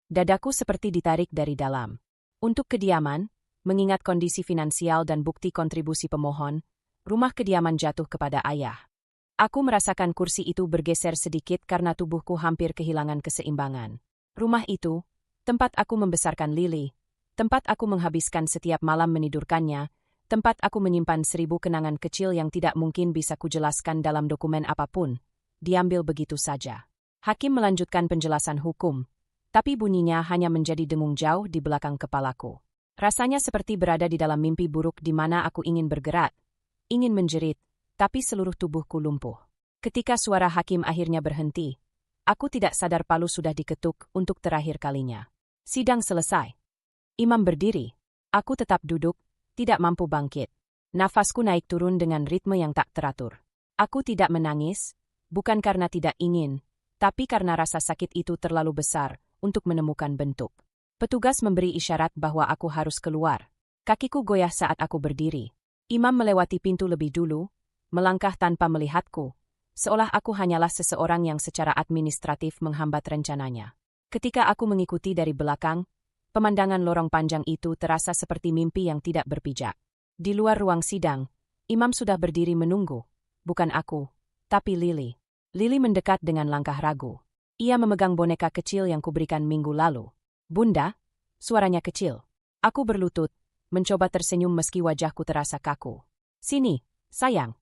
Dadaku seperti ditarik dari dalam. Untuk kediaman, mengingat kondisi finansial dan bukti kontribusi pemohon, rumah kediaman jatuh kepada ayah. Aku merasakan kursi itu bergeser sedikit karena tubuhku hampir kehilangan keseimbangan. Rumah itu, tempat aku membesarkan Lily, tempat aku menghabiskan setiap malam menidurkannya, tempat aku menyimpan 1000 kenangan kecil yang tidak mungkin bisa kujelaskan dalam dokumen apapun, diambil begitu saja. Hakim melanjutkan penjelasan hukum, tapi bunyinya hanya menjadi dengung jauh di belakang kepalaku. Rasanya seperti berada di dalam mimpi buruk di mana aku ingin bergerak, ingin menjerit, tapi seluruh tubuhku lumpuh. Ketika suara hakim akhirnya berhenti, aku tidak sadar palu sudah diketuk untuk terakhir kalinya. Sidang selesai. Imam berdiri. Aku tetap duduk, tidak mampu bangkit. Nafasku naik turun dengan ritme yang tak teratur. Aku tidak menangis, bukan karena tidak ingin, tapi karena rasa sakit itu terlalu besar untuk menemukan bentuk. Petugas memberi isyarat bahwa aku harus keluar. Kakiku goyah saat aku berdiri. Imam melewati pintu lebih dulu, melangkah tanpa melihatku, seolah aku hanyalah seseorang yang secara administratif menghambat rencananya. Ketika aku mengikuti dari belakang, pemandangan lorong panjang itu terasa seperti mimpi yang tidak berpijak. Di luar ruang sidang, Imam sudah berdiri menunggu. Bukan aku, tapi Lily. Lily mendekat dengan langkah ragu. Ia memegang boneka kecil yang kuberikan minggu lalu. Bunda, suaranya kecil. Aku berlutut, mencoba tersenyum meski wajahku terasa kaku. Sini, sayang.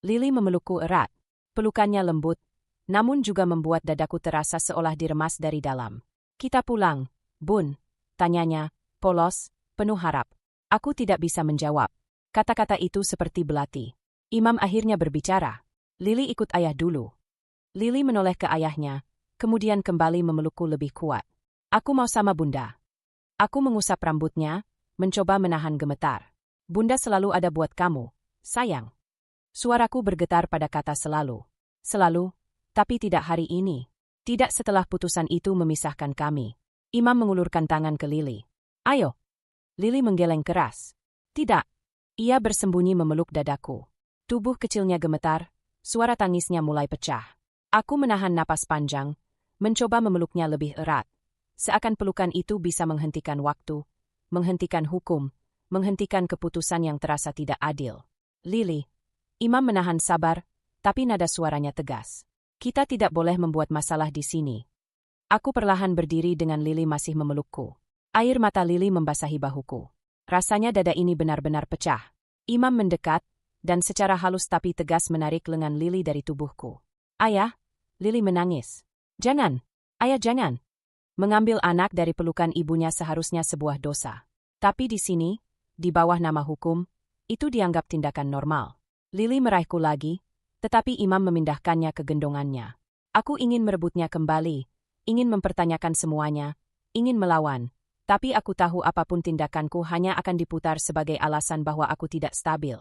Lily memelukku erat. Pelukannya lembut, namun juga membuat dadaku terasa seolah diremas dari dalam. Kita pulang, Bun, tanyanya, polos, penuh harap. Aku tidak bisa menjawab. Kata-kata itu seperti belati. Imam akhirnya berbicara. Lily ikut ayah dulu. Lily menoleh ke ayahnya, kemudian kembali memelukku lebih kuat. Aku mau sama Bunda. Aku mengusap rambutnya, mencoba menahan gemetar. Bunda selalu ada buat kamu, sayang. Suaraku bergetar pada kata selalu. Selalu, tapi tidak hari ini. Tidak setelah putusan itu memisahkan kami. Imam mengulurkan tangan ke Lily. Ayo. Lily menggeleng keras. Tidak. Ia bersembunyi memeluk dadaku. Tubuh kecilnya gemetar, suara tangisnya mulai pecah. Aku menahan napas panjang, mencoba memeluknya lebih erat. Seakan pelukan itu bisa menghentikan waktu, menghentikan hukum, menghentikan keputusan yang terasa tidak adil. Lily. Imam menahan sabar, tapi nada suaranya tegas. Kita tidak boleh membuat masalah di sini. Aku perlahan berdiri dengan Lily masih memelukku. Air mata Lily membasahi bahuku. Rasanya dada ini benar-benar pecah. Imam mendekat, dan secara halus tapi tegas menarik lengan Lily dari tubuhku. Ayah, Lily menangis. Jangan, ayah jangan. Mengambil anak dari pelukan ibunya seharusnya sebuah dosa. Tapi di sini, di bawah nama hukum, itu dianggap tindakan normal. Lily meraihku lagi, tetapi Imam memindahkannya ke gendongannya. Aku ingin merebutnya kembali, ingin mempertanyakan semuanya, ingin melawan. Tapi aku tahu apapun tindakanku hanya akan diputar sebagai alasan bahwa aku tidak stabil.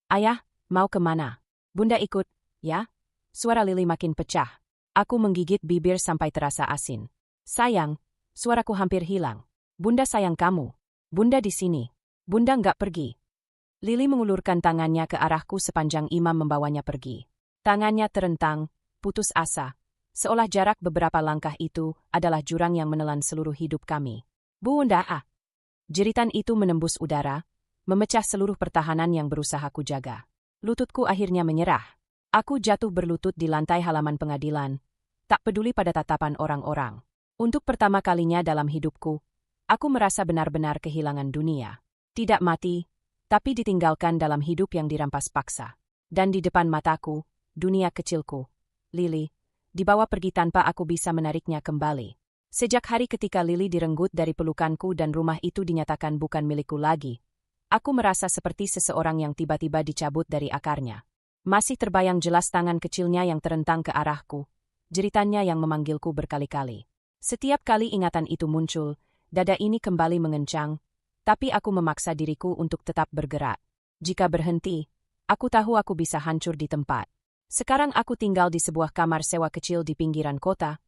Ayah, mau kemana? Bunda ikut, ya? Suara Lily makin pecah. Aku menggigit bibir sampai terasa asin. Sayang, suaraku hampir hilang. Bunda sayang kamu. Bunda di sini. Bunda nggak pergi. Lily mengulurkan tangannya ke arahku sepanjang Imam membawanya pergi. Tangannya terentang, putus asa, seolah jarak beberapa langkah itu adalah jurang yang menelan seluruh hidup kami. Bunda ah! Jeritan itu menembus udara, memecah seluruh pertahanan yang berusaha ku jaga. Lututku akhirnya menyerah. Aku jatuh berlutut di lantai halaman pengadilan, tak peduli pada tatapan orang-orang. Untuk pertama kalinya dalam hidupku, aku merasa benar-benar kehilangan dunia. Tidak mati, tapi ditinggalkan dalam hidup yang dirampas paksa. Dan di depan mataku, dunia kecilku, Lily, dibawa pergi tanpa aku bisa menariknya kembali. Sejak hari ketika Lily direnggut dari pelukanku dan rumah itu dinyatakan bukan milikku lagi, aku merasa seperti seseorang yang tiba-tiba dicabut dari akarnya. Masih terbayang jelas tangan kecilnya yang terentang ke arahku, jeritannya yang memanggilku berkali-kali. Setiap kali ingatan itu muncul, dada ini kembali mengencang, tapi aku memaksa diriku untuk tetap bergerak. Jika berhenti, aku tahu aku bisa hancur di tempat. Sekarang aku tinggal di sebuah kamar sewa kecil di pinggiran kota,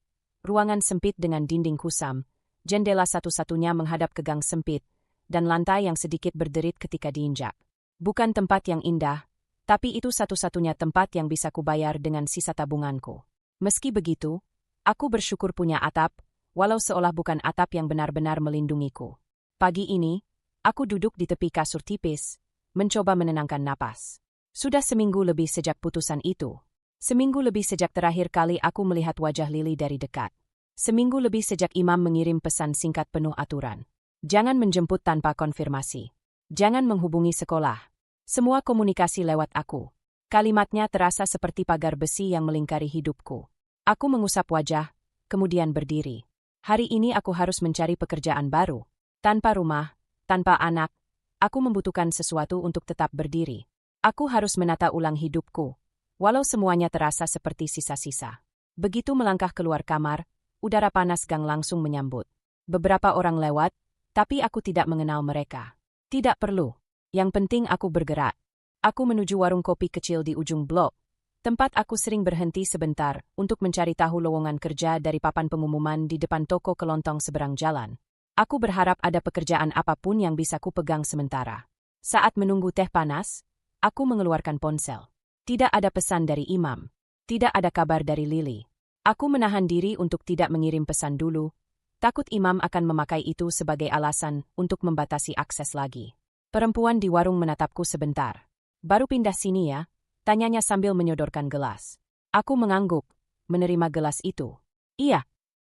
ruangan sempit dengan dinding kusam, jendela satu-satunya menghadap ke gang sempit, dan lantai yang sedikit berderit ketika diinjak. Bukan tempat yang indah, tapi itu satu-satunya tempat yang bisa kubayar dengan sisa tabunganku. Meski begitu, aku bersyukur punya atap, walau seolah bukan atap yang benar-benar melindungiku. Pagi ini, aku duduk di tepi kasur tipis, mencoba menenangkan napas. Sudah seminggu lebih sejak putusan itu. Seminggu lebih sejak terakhir kali aku melihat wajah Lily dari dekat. Seminggu lebih sejak Imam mengirim pesan singkat penuh aturan. Jangan menjemput tanpa konfirmasi. Jangan menghubungi sekolah. Semua komunikasi lewat aku. Kalimatnya terasa seperti pagar besi yang melingkari hidupku. Aku mengusap wajah, kemudian berdiri. Hari ini aku harus mencari pekerjaan baru. Tanpa rumah, tanpa anak, aku membutuhkan sesuatu untuk tetap berdiri. Aku harus menata ulang hidupku, walau semuanya terasa seperti sisa-sisa. Begitu melangkah keluar kamar, udara panas gang langsung menyambut. Beberapa orang lewat, tapi aku tidak mengenal mereka. Tidak perlu. Yang penting aku bergerak. Aku menuju warung kopi kecil di ujung blok, tempat aku sering berhenti sebentar untuk mencari tahu lowongan kerja dari papan pengumuman di depan toko kelontong seberang jalan. Aku berharap ada pekerjaan apapun yang bisa kupegang sementara. Saat menunggu teh panas, aku mengeluarkan ponsel. Tidak ada pesan dari Imam. Tidak ada kabar dari Lily. Aku menahan diri untuk tidak mengirim pesan dulu, takut Imam akan memakai itu sebagai alasan untuk membatasi akses lagi. Perempuan di warung menatapku sebentar. Baru pindah sini ya? Tanyanya sambil menyodorkan gelas. Aku mengangguk, menerima gelas itu. Iya.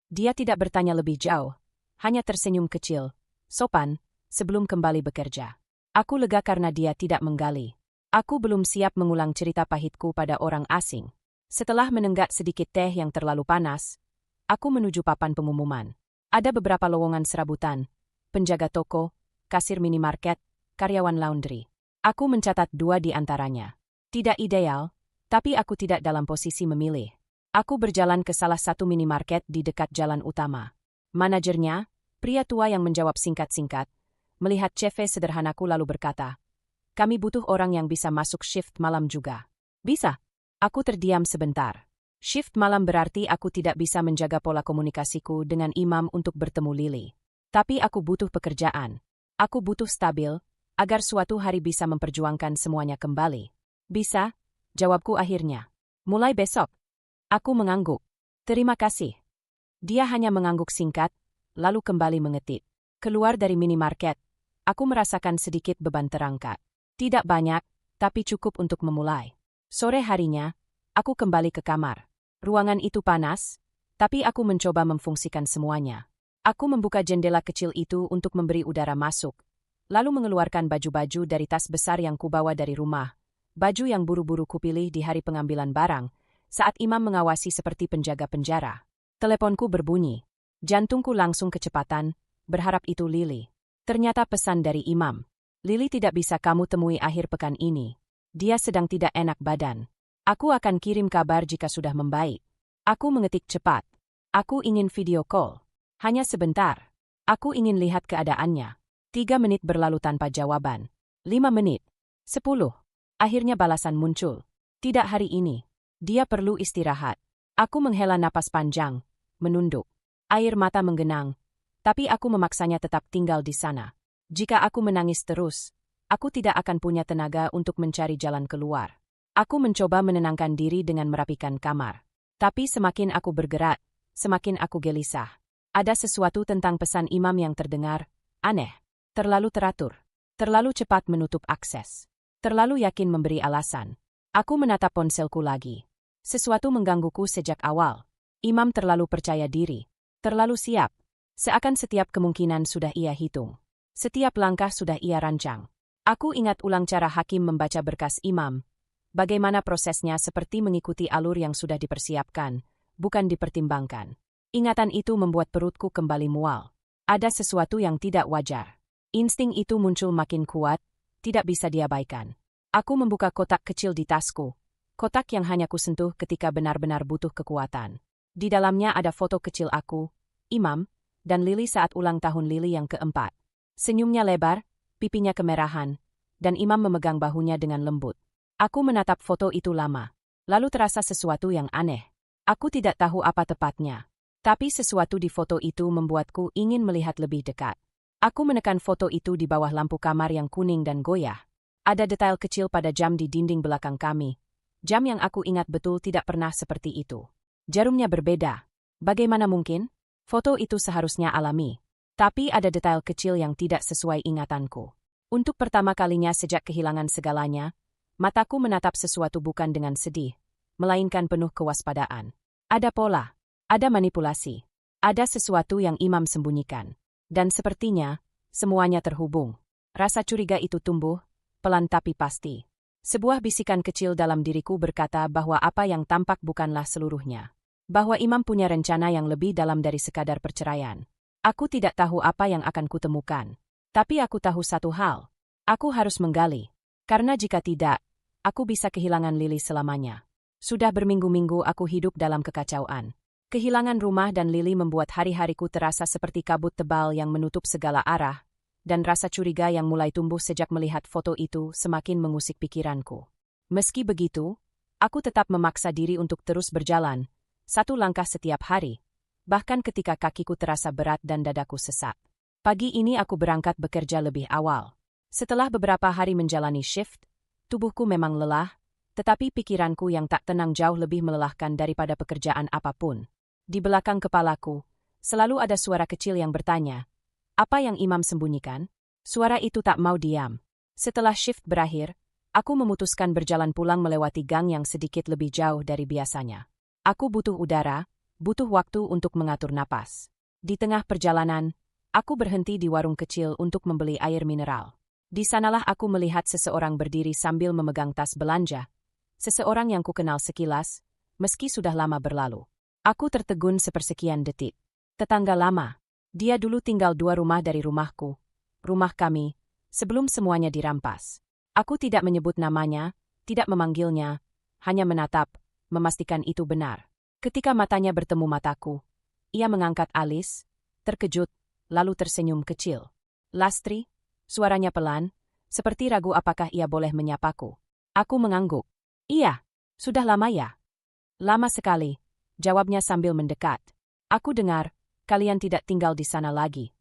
Dia tidak bertanya lebih jauh. Hanya tersenyum kecil, sopan, sebelum kembali bekerja. Aku lega karena dia tidak menggali. Aku belum siap mengulang cerita pahitku pada orang asing. Setelah menenggak sedikit teh yang terlalu panas, aku menuju papan pengumuman. Ada beberapa lowongan serabutan, penjaga toko, kasir minimarket, karyawan laundry. Aku mencatat 2 di antaranya. Tidak ideal, tapi aku tidak dalam posisi memilih. Aku berjalan ke salah satu minimarket di dekat jalan utama. Manajernya, pria tua yang menjawab singkat-singkat, melihat CV sederhanaku lalu berkata, "Kami butuh orang yang bisa masuk shift malam juga." "Bisa?" Aku terdiam sebentar. Shift malam berarti aku tidak bisa menjaga pola komunikasiku dengan Imam untuk bertemu Lily. Tapi aku butuh pekerjaan. Aku butuh stabil, agar suatu hari bisa memperjuangkan semuanya kembali. "Bisa?" jawabku akhirnya. "Mulai besok." Aku mengangguk. "Terima kasih." Dia hanya mengangguk singkat, lalu kembali mengetik. Keluar dari minimarket, aku merasakan sedikit beban terangkat. Tidak banyak, tapi cukup untuk memulai. Sore harinya, aku kembali ke kamar. Ruangan itu panas, tapi aku mencoba memfungsikan semuanya. Aku membuka jendela kecil itu untuk memberi udara masuk, lalu mengeluarkan baju-baju dari tas besar yang kubawa dari rumah. Baju yang buru-buru kupilih di hari pengambilan barang, saat Imam mengawasi seperti penjaga penjara. Teleponku berbunyi. Jantungku langsung kecepatan, berharap itu Lily. Ternyata pesan dari Imam. "Lily tidak bisa kamu temui akhir pekan ini. Dia sedang tidak enak badan. Aku akan kirim kabar jika sudah membaik." Aku mengetik cepat. "Aku ingin video call. Hanya sebentar. Aku ingin lihat keadaannya." 3 menit berlalu tanpa jawaban. 5 menit. 10. Akhirnya balasan muncul. "Tidak hari ini. Dia perlu istirahat." Aku menghela napas panjang, menunduk. Air mata menggenang, tapi aku memaksanya tetap tinggal di sana. Jika aku menangis terus, aku tidak akan punya tenaga untuk mencari jalan keluar. Aku mencoba menenangkan diri dengan merapikan kamar. Tapi semakin aku bergerak, semakin aku gelisah. Ada sesuatu tentang pesan Imam yang terdengar aneh. Terlalu teratur. Terlalu cepat menutup akses. Terlalu yakin memberi alasan. Aku menatap ponselku lagi. Sesuatu menggangguku sejak awal. Imam terlalu percaya diri. Terlalu siap. Seakan setiap kemungkinan sudah ia hitung. Setiap langkah sudah ia rancang. Aku ingat ulang cara hakim membaca berkas Imam. Bagaimana prosesnya seperti mengikuti alur yang sudah dipersiapkan, bukan dipertimbangkan. Ingatan itu membuat perutku kembali mual. Ada sesuatu yang tidak wajar. Insting itu muncul makin kuat, tidak bisa diabaikan. Aku membuka kotak kecil di tasku. Kotak yang hanya kusentuh ketika benar-benar butuh kekuatan. Di dalamnya ada foto kecil aku, Imam, dan Lily saat ulang tahun Lily yang keempat. Senyumnya lebar, pipinya kemerahan, dan Imam memegang bahunya dengan lembut. Aku menatap foto itu lama. Lalu terasa sesuatu yang aneh. Aku tidak tahu apa tepatnya. Tapi sesuatu di foto itu membuatku ingin melihat lebih dekat. Aku menekan foto itu di bawah lampu kamar yang kuning dan goyah. Ada detail kecil pada jam di dinding belakang kami. Jam yang aku ingat betul tidak pernah seperti itu. Jarumnya berbeda. Bagaimana mungkin? Foto itu seharusnya alami. Tapi ada detail kecil yang tidak sesuai ingatanku. Untuk pertama kalinya sejak kehilangan segalanya, mataku menatap sesuatu bukan dengan sedih, melainkan penuh kewaspadaan. Ada pola, ada manipulasi, ada sesuatu yang Imam sembunyikan. Dan sepertinya, semuanya terhubung. Rasa curiga itu tumbuh, pelan tapi pasti. Sebuah bisikan kecil dalam diriku berkata bahwa apa yang tampak bukanlah seluruhnya. Bahwa Imam punya rencana yang lebih dalam dari sekadar perceraian. Aku tidak tahu apa yang akan kutemukan. Tapi aku tahu satu hal. Aku harus menggali. Karena jika tidak, aku bisa kehilangan Lily selamanya. Sudah berminggu-minggu aku hidup dalam kekacauan. Kehilangan rumah dan Lily membuat hari-hariku terasa seperti kabut tebal yang menutup segala arah, dan rasa curiga yang mulai tumbuh sejak melihat foto itu semakin mengusik pikiranku. Meski begitu, aku tetap memaksa diri untuk terus berjalan, satu langkah setiap hari, bahkan ketika kakiku terasa berat dan dadaku sesak. Pagi ini aku berangkat bekerja lebih awal. Setelah beberapa hari menjalani shift, tubuhku memang lelah, tetapi pikiranku yang tak tenang jauh lebih melelahkan daripada pekerjaan apapun. Di belakang kepalaku, selalu ada suara kecil yang bertanya, apa yang Imam sembunyikan? Suara itu tak mau diam. Setelah shift berakhir, aku memutuskan berjalan pulang melewati gang yang sedikit lebih jauh dari biasanya. Aku butuh udara, butuh waktu untuk mengatur napas. Di tengah perjalanan, aku berhenti di warung kecil untuk membeli air mineral. Di sanalah aku melihat seseorang berdiri sambil memegang tas belanja. Seseorang yang kukenal sekilas, meski sudah lama berlalu. Aku tertegun sepersekian detik. Tetangga lama. Dia dulu tinggal 2 rumah dari rumahku. Rumah kami, sebelum semuanya dirampas. Aku tidak menyebut namanya, tidak memanggilnya, hanya menatap, memastikan itu benar. Ketika matanya bertemu mataku, ia mengangkat alis, terkejut, lalu tersenyum kecil. Lastri, suaranya pelan, seperti ragu apakah ia boleh menyapaku. Aku mengangguk. Iya, sudah lama ya? Lama sekali, jawabnya sambil mendekat. Aku dengar, kalian tidak tinggal di sana lagi.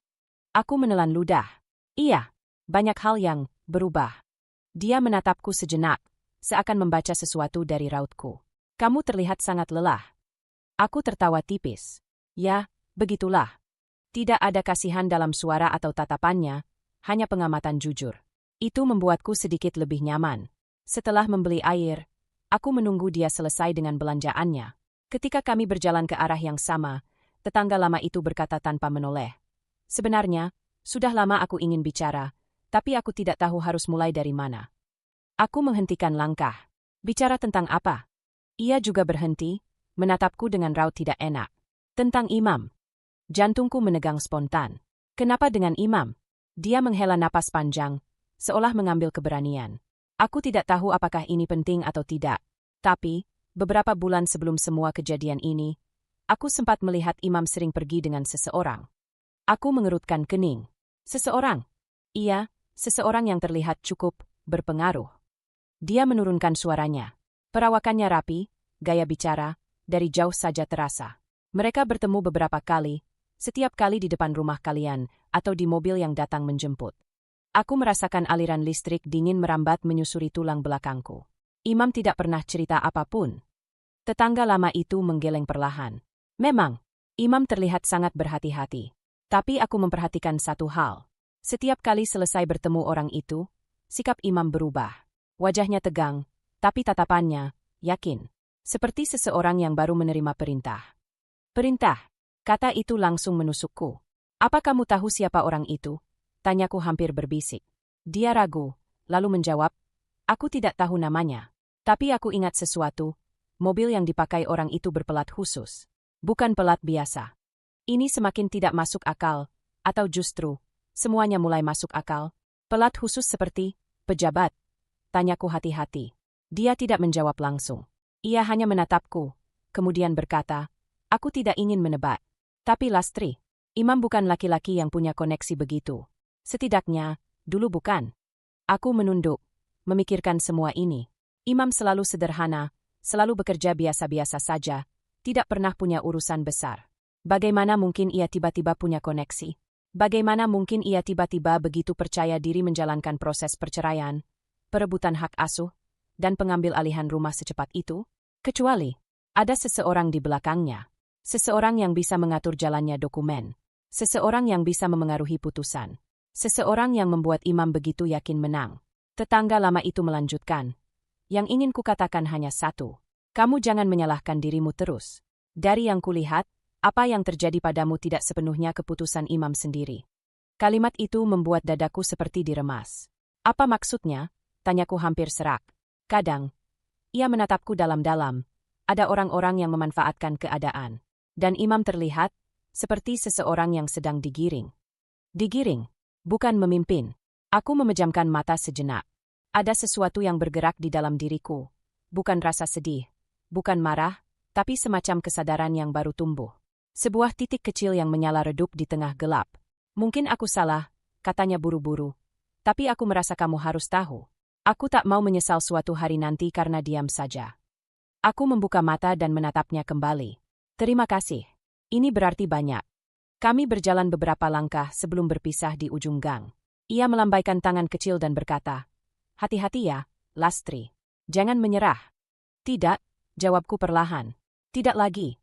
Aku menelan ludah. Iya, banyak hal yang berubah. Dia menatapku sejenak, seakan membaca sesuatu dari rautku. Kamu terlihat sangat lelah. Aku tertawa tipis. Ya, begitulah. Tidak ada kasihan dalam suara atau tatapannya, hanya pengamatan jujur. Itu membuatku sedikit lebih nyaman. Setelah membeli air, aku menunggu dia selesai dengan belanjaannya. Ketika kami berjalan ke arah yang sama, tetangga lama itu berkata tanpa menoleh. Sebenarnya, sudah lama aku ingin bicara, tapi aku tidak tahu harus mulai dari mana. Aku menghentikan langkah. Bicara tentang apa? Ia juga berhenti, menatapku dengan raut tidak enak. Tentang Imam. Jantungku menegang spontan. Kenapa dengan Imam? Dia menghela napas panjang, seolah mengambil keberanian. Aku tidak tahu apakah ini penting atau tidak. Tapi, beberapa bulan sebelum semua kejadian ini, aku sempat melihat Imam sering pergi dengan seseorang. Aku mengerutkan kening. Seseorang? Iya, seseorang yang terlihat cukup berpengaruh. Dia menurunkan suaranya. Perawakannya rapi, gaya bicara, dari jauh saja terasa. Mereka bertemu beberapa kali, setiap kali di depan rumah kalian, atau di mobil yang datang menjemput. Aku merasakan aliran listrik dingin merambat menyusuri tulang belakangku. Imam tidak pernah cerita apapun. Tetangga lama itu menggeleng perlahan. Memang, Imam terlihat sangat berhati-hati. Tapi aku memperhatikan satu hal. Setiap kali selesai bertemu orang itu, sikap Imam berubah. Wajahnya tegang, tapi tatapannya, yakin. Seperti seseorang yang baru menerima perintah. Perintah, kata itu langsung menusukku. Apa kamu tahu siapa orang itu? Tanyaku hampir berbisik. Dia ragu, lalu menjawab, aku tidak tahu namanya. Tapi aku ingat sesuatu, mobil yang dipakai orang itu berpelat khusus. Bukan pelat biasa. Ini semakin tidak masuk akal, atau justru, semuanya mulai masuk akal. Pelat khusus seperti pejabat. Tanyaku hati-hati. Dia tidak menjawab langsung. Ia hanya menatapku, kemudian berkata, aku tidak ingin menebak. Tapi Lastri, Imam bukan laki-laki yang punya koneksi begitu. Setidaknya, dulu bukan. Aku menunduk, memikirkan semua ini. Imam selalu sederhana, selalu bekerja biasa-biasa saja, tidak pernah punya urusan besar. Bagaimana mungkin ia tiba-tiba punya koneksi? Bagaimana mungkin ia tiba-tiba begitu percaya diri menjalankan proses perceraian, perebutan hak asuh, dan pengambil alihan rumah secepat itu? Kecuali, ada seseorang di belakangnya. Seseorang yang bisa mengatur jalannya dokumen. Seseorang yang bisa memengaruhi putusan. Seseorang yang membuat Imam begitu yakin menang. Tetangga lama itu melanjutkan. Yang ingin kukatakan hanya satu. Kamu jangan menyalahkan dirimu terus. Dari yang kulihat, apa yang terjadi padamu tidak sepenuhnya keputusan Imam sendiri. Kalimat itu membuat dadaku seperti diremas. Apa maksudnya? Tanyaku hampir serak. Kadang, ia menatapku dalam-dalam. Ada orang-orang yang memanfaatkan keadaan. Dan Imam terlihat seperti seseorang yang sedang digiring. Digiring, bukan memimpin. Aku memejamkan mata sejenak. Ada sesuatu yang bergerak di dalam diriku. Bukan rasa sedih, bukan marah, tapi semacam kesadaran yang baru tumbuh. Sebuah titik kecil yang menyala redup di tengah gelap. Mungkin aku salah, katanya buru-buru. Tapi aku merasa kamu harus tahu. Aku tak mau menyesal suatu hari nanti karena diam saja. Aku membuka mata dan menatapnya kembali. Terima kasih. Ini berarti banyak. Kami berjalan beberapa langkah sebelum berpisah di ujung gang. Ia melambaikan tangan kecil dan berkata, hati-hati ya, Lastri. Jangan menyerah. Tidak, jawabku perlahan. Tidak lagi.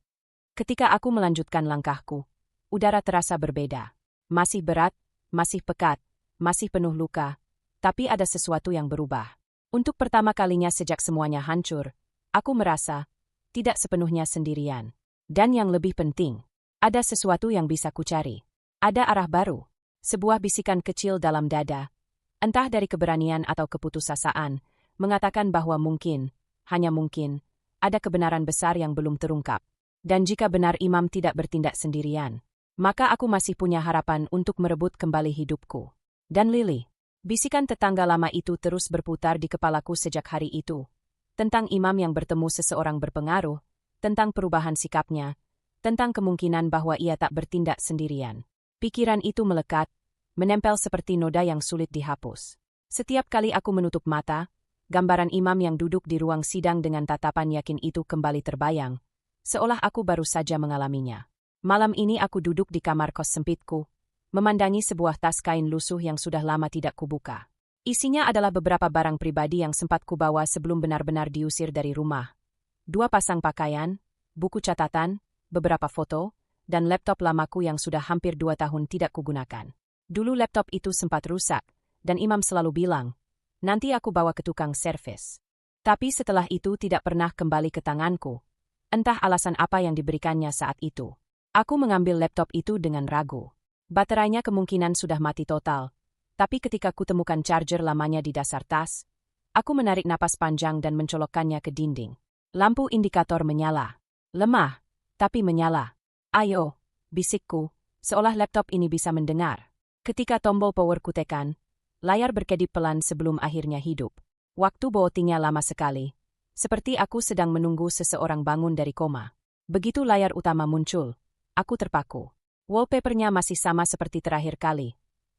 Ketika aku melanjutkan langkahku, udara terasa berbeda. Masih berat, masih pekat, masih penuh luka, tapi ada sesuatu yang berubah. Untuk pertama kalinya sejak semuanya hancur, aku merasa tidak sepenuhnya sendirian. Dan yang lebih penting, ada sesuatu yang bisa kucari. Ada arah baru. Sebuah bisikan kecil dalam dada, entah dari keberanian atau keputusasaan, mengatakan bahwa mungkin, hanya mungkin, ada kebenaran besar yang belum terungkap. Dan jika benar Imam tidak bertindak sendirian, maka aku masih punya harapan untuk merebut kembali hidupku. Dan Lily. Bisikan tetangga lama itu terus berputar di kepalaku sejak hari itu. Tentang Imam yang bertemu seseorang berpengaruh, tentang perubahan sikapnya, tentang kemungkinan bahwa ia tak bertindak sendirian. Pikiran itu melekat, menempel seperti noda yang sulit dihapus. Setiap kali aku menutup mata, gambaran imam yang duduk di ruang sidang dengan tatapan yakin itu kembali terbayang, seolah aku baru saja mengalaminya. Malam ini aku duduk di kamar kos sempitku, memandangi sebuah tas kain lusuh yang sudah lama tidak kubuka. Isinya adalah beberapa barang pribadi yang sempat kubawa sebelum benar-benar diusir dari rumah. 2 pasang pakaian, buku catatan, beberapa foto, dan laptop lamaku yang sudah hampir 2 tahun tidak kugunakan. Dulu laptop itu sempat rusak, dan Imam selalu bilang, nanti aku bawa ke tukang servis. Tapi setelah itu tidak pernah kembali ke tanganku. Entah alasan apa yang diberikannya saat itu. Aku mengambil laptop itu dengan ragu. Baterainya kemungkinan sudah mati total. Tapi ketika kutemukan charger lamanya di dasar tas, aku menarik napas panjang dan mencolokkannya ke dinding. Lampu indikator menyala. Lemah, tapi menyala. Ayo, bisikku, seolah laptop ini bisa mendengar. Ketika tombol power kutekan, layar berkedip pelan sebelum akhirnya hidup. Waktu bootingnya lama sekali. Seperti aku sedang menunggu seseorang bangun dari koma. Begitu layar utama muncul, aku terpaku. Wallpapernya masih sama seperti terakhir kali.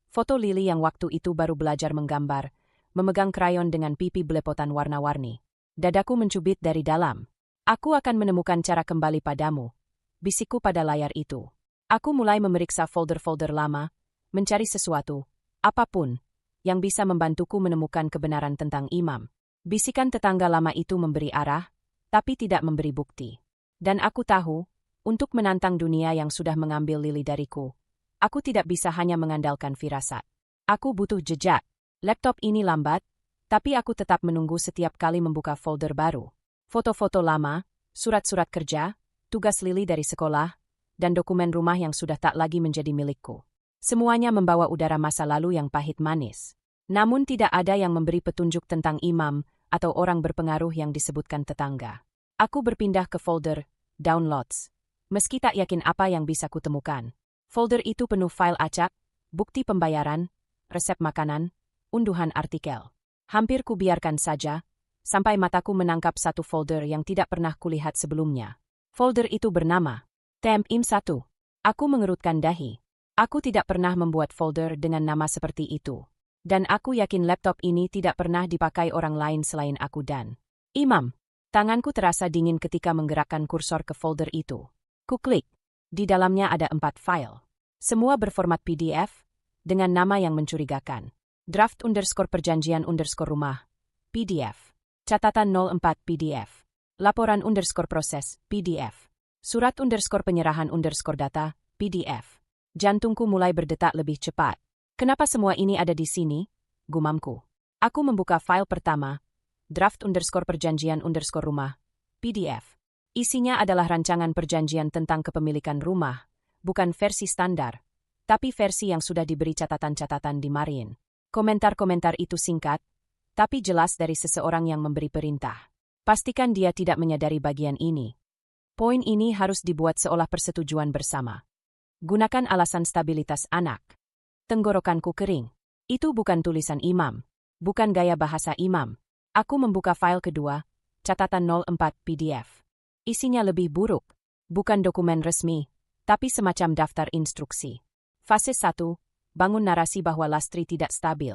Foto Lily yang waktu itu baru belajar menggambar, memegang krayon dengan pipi belepotan warna-warni. Dadaku mencubit dari dalam. Aku akan menemukan cara kembali padamu. Bisikku pada layar itu. Aku mulai memeriksa folder-folder lama, mencari sesuatu, apapun, yang bisa membantuku menemukan kebenaran tentang Imam. Bisikan tetangga lama itu memberi arah, tapi tidak memberi bukti. Dan aku tahu, untuk menantang dunia yang sudah mengambil Lily dariku, aku tidak bisa hanya mengandalkan firasat. Aku butuh jejak. Laptop ini lambat, tapi aku tetap menunggu setiap kali membuka folder baru. Foto-foto lama, surat-surat kerja, tugas Lily dari sekolah, dan dokumen rumah yang sudah tak lagi menjadi milikku. Semuanya membawa udara masa lalu yang pahit manis. Namun tidak ada yang memberi petunjuk tentang Imam atau orang berpengaruh yang disebutkan tetangga. Aku berpindah ke folder Downloads. Meski tak yakin apa yang bisa kutemukan. Folder itu penuh file acak, bukti pembayaran, resep makanan, unduhan artikel. Hampir kubiarkan saja, sampai mataku menangkap satu folder yang tidak pernah kulihat sebelumnya. Folder itu bernama Temp Im 1. Aku mengerutkan dahi. Aku tidak pernah membuat folder dengan nama seperti itu. Dan aku yakin laptop ini tidak pernah dipakai orang lain selain aku dan Imam. Tanganku terasa dingin ketika menggerakkan kursor ke folder itu. Kuklik. Di dalamnya ada 4 file. Semua berformat PDF, dengan nama yang mencurigakan. Draft_perjanjian_rumah, PDF. Catatan 04 PDF. Laporan_proses, PDF. Surat_penyerahan_data, PDF. Jantungku mulai berdetak lebih cepat. Kenapa semua ini ada di sini? Gumamku. Aku membuka file pertama, draft_perjanjian_rumah, PDF. Isinya adalah rancangan perjanjian tentang kepemilikan rumah, bukan versi standar, tapi versi yang sudah diberi catatan-catatan di Marin. Komentar-komentar itu singkat, tapi jelas dari seseorang yang memberi perintah. Pastikan dia tidak menyadari bagian ini. Poin ini harus dibuat seolah persetujuan bersama. Gunakan alasan stabilitas anak. Tenggorokanku kering. Itu bukan tulisan Imam. Bukan gaya bahasa Imam. Aku membuka file kedua, catatan 04 PDF. Isinya lebih buruk. Bukan dokumen resmi, tapi semacam daftar instruksi. Fase 1, bangun narasi bahwa Lastri tidak stabil.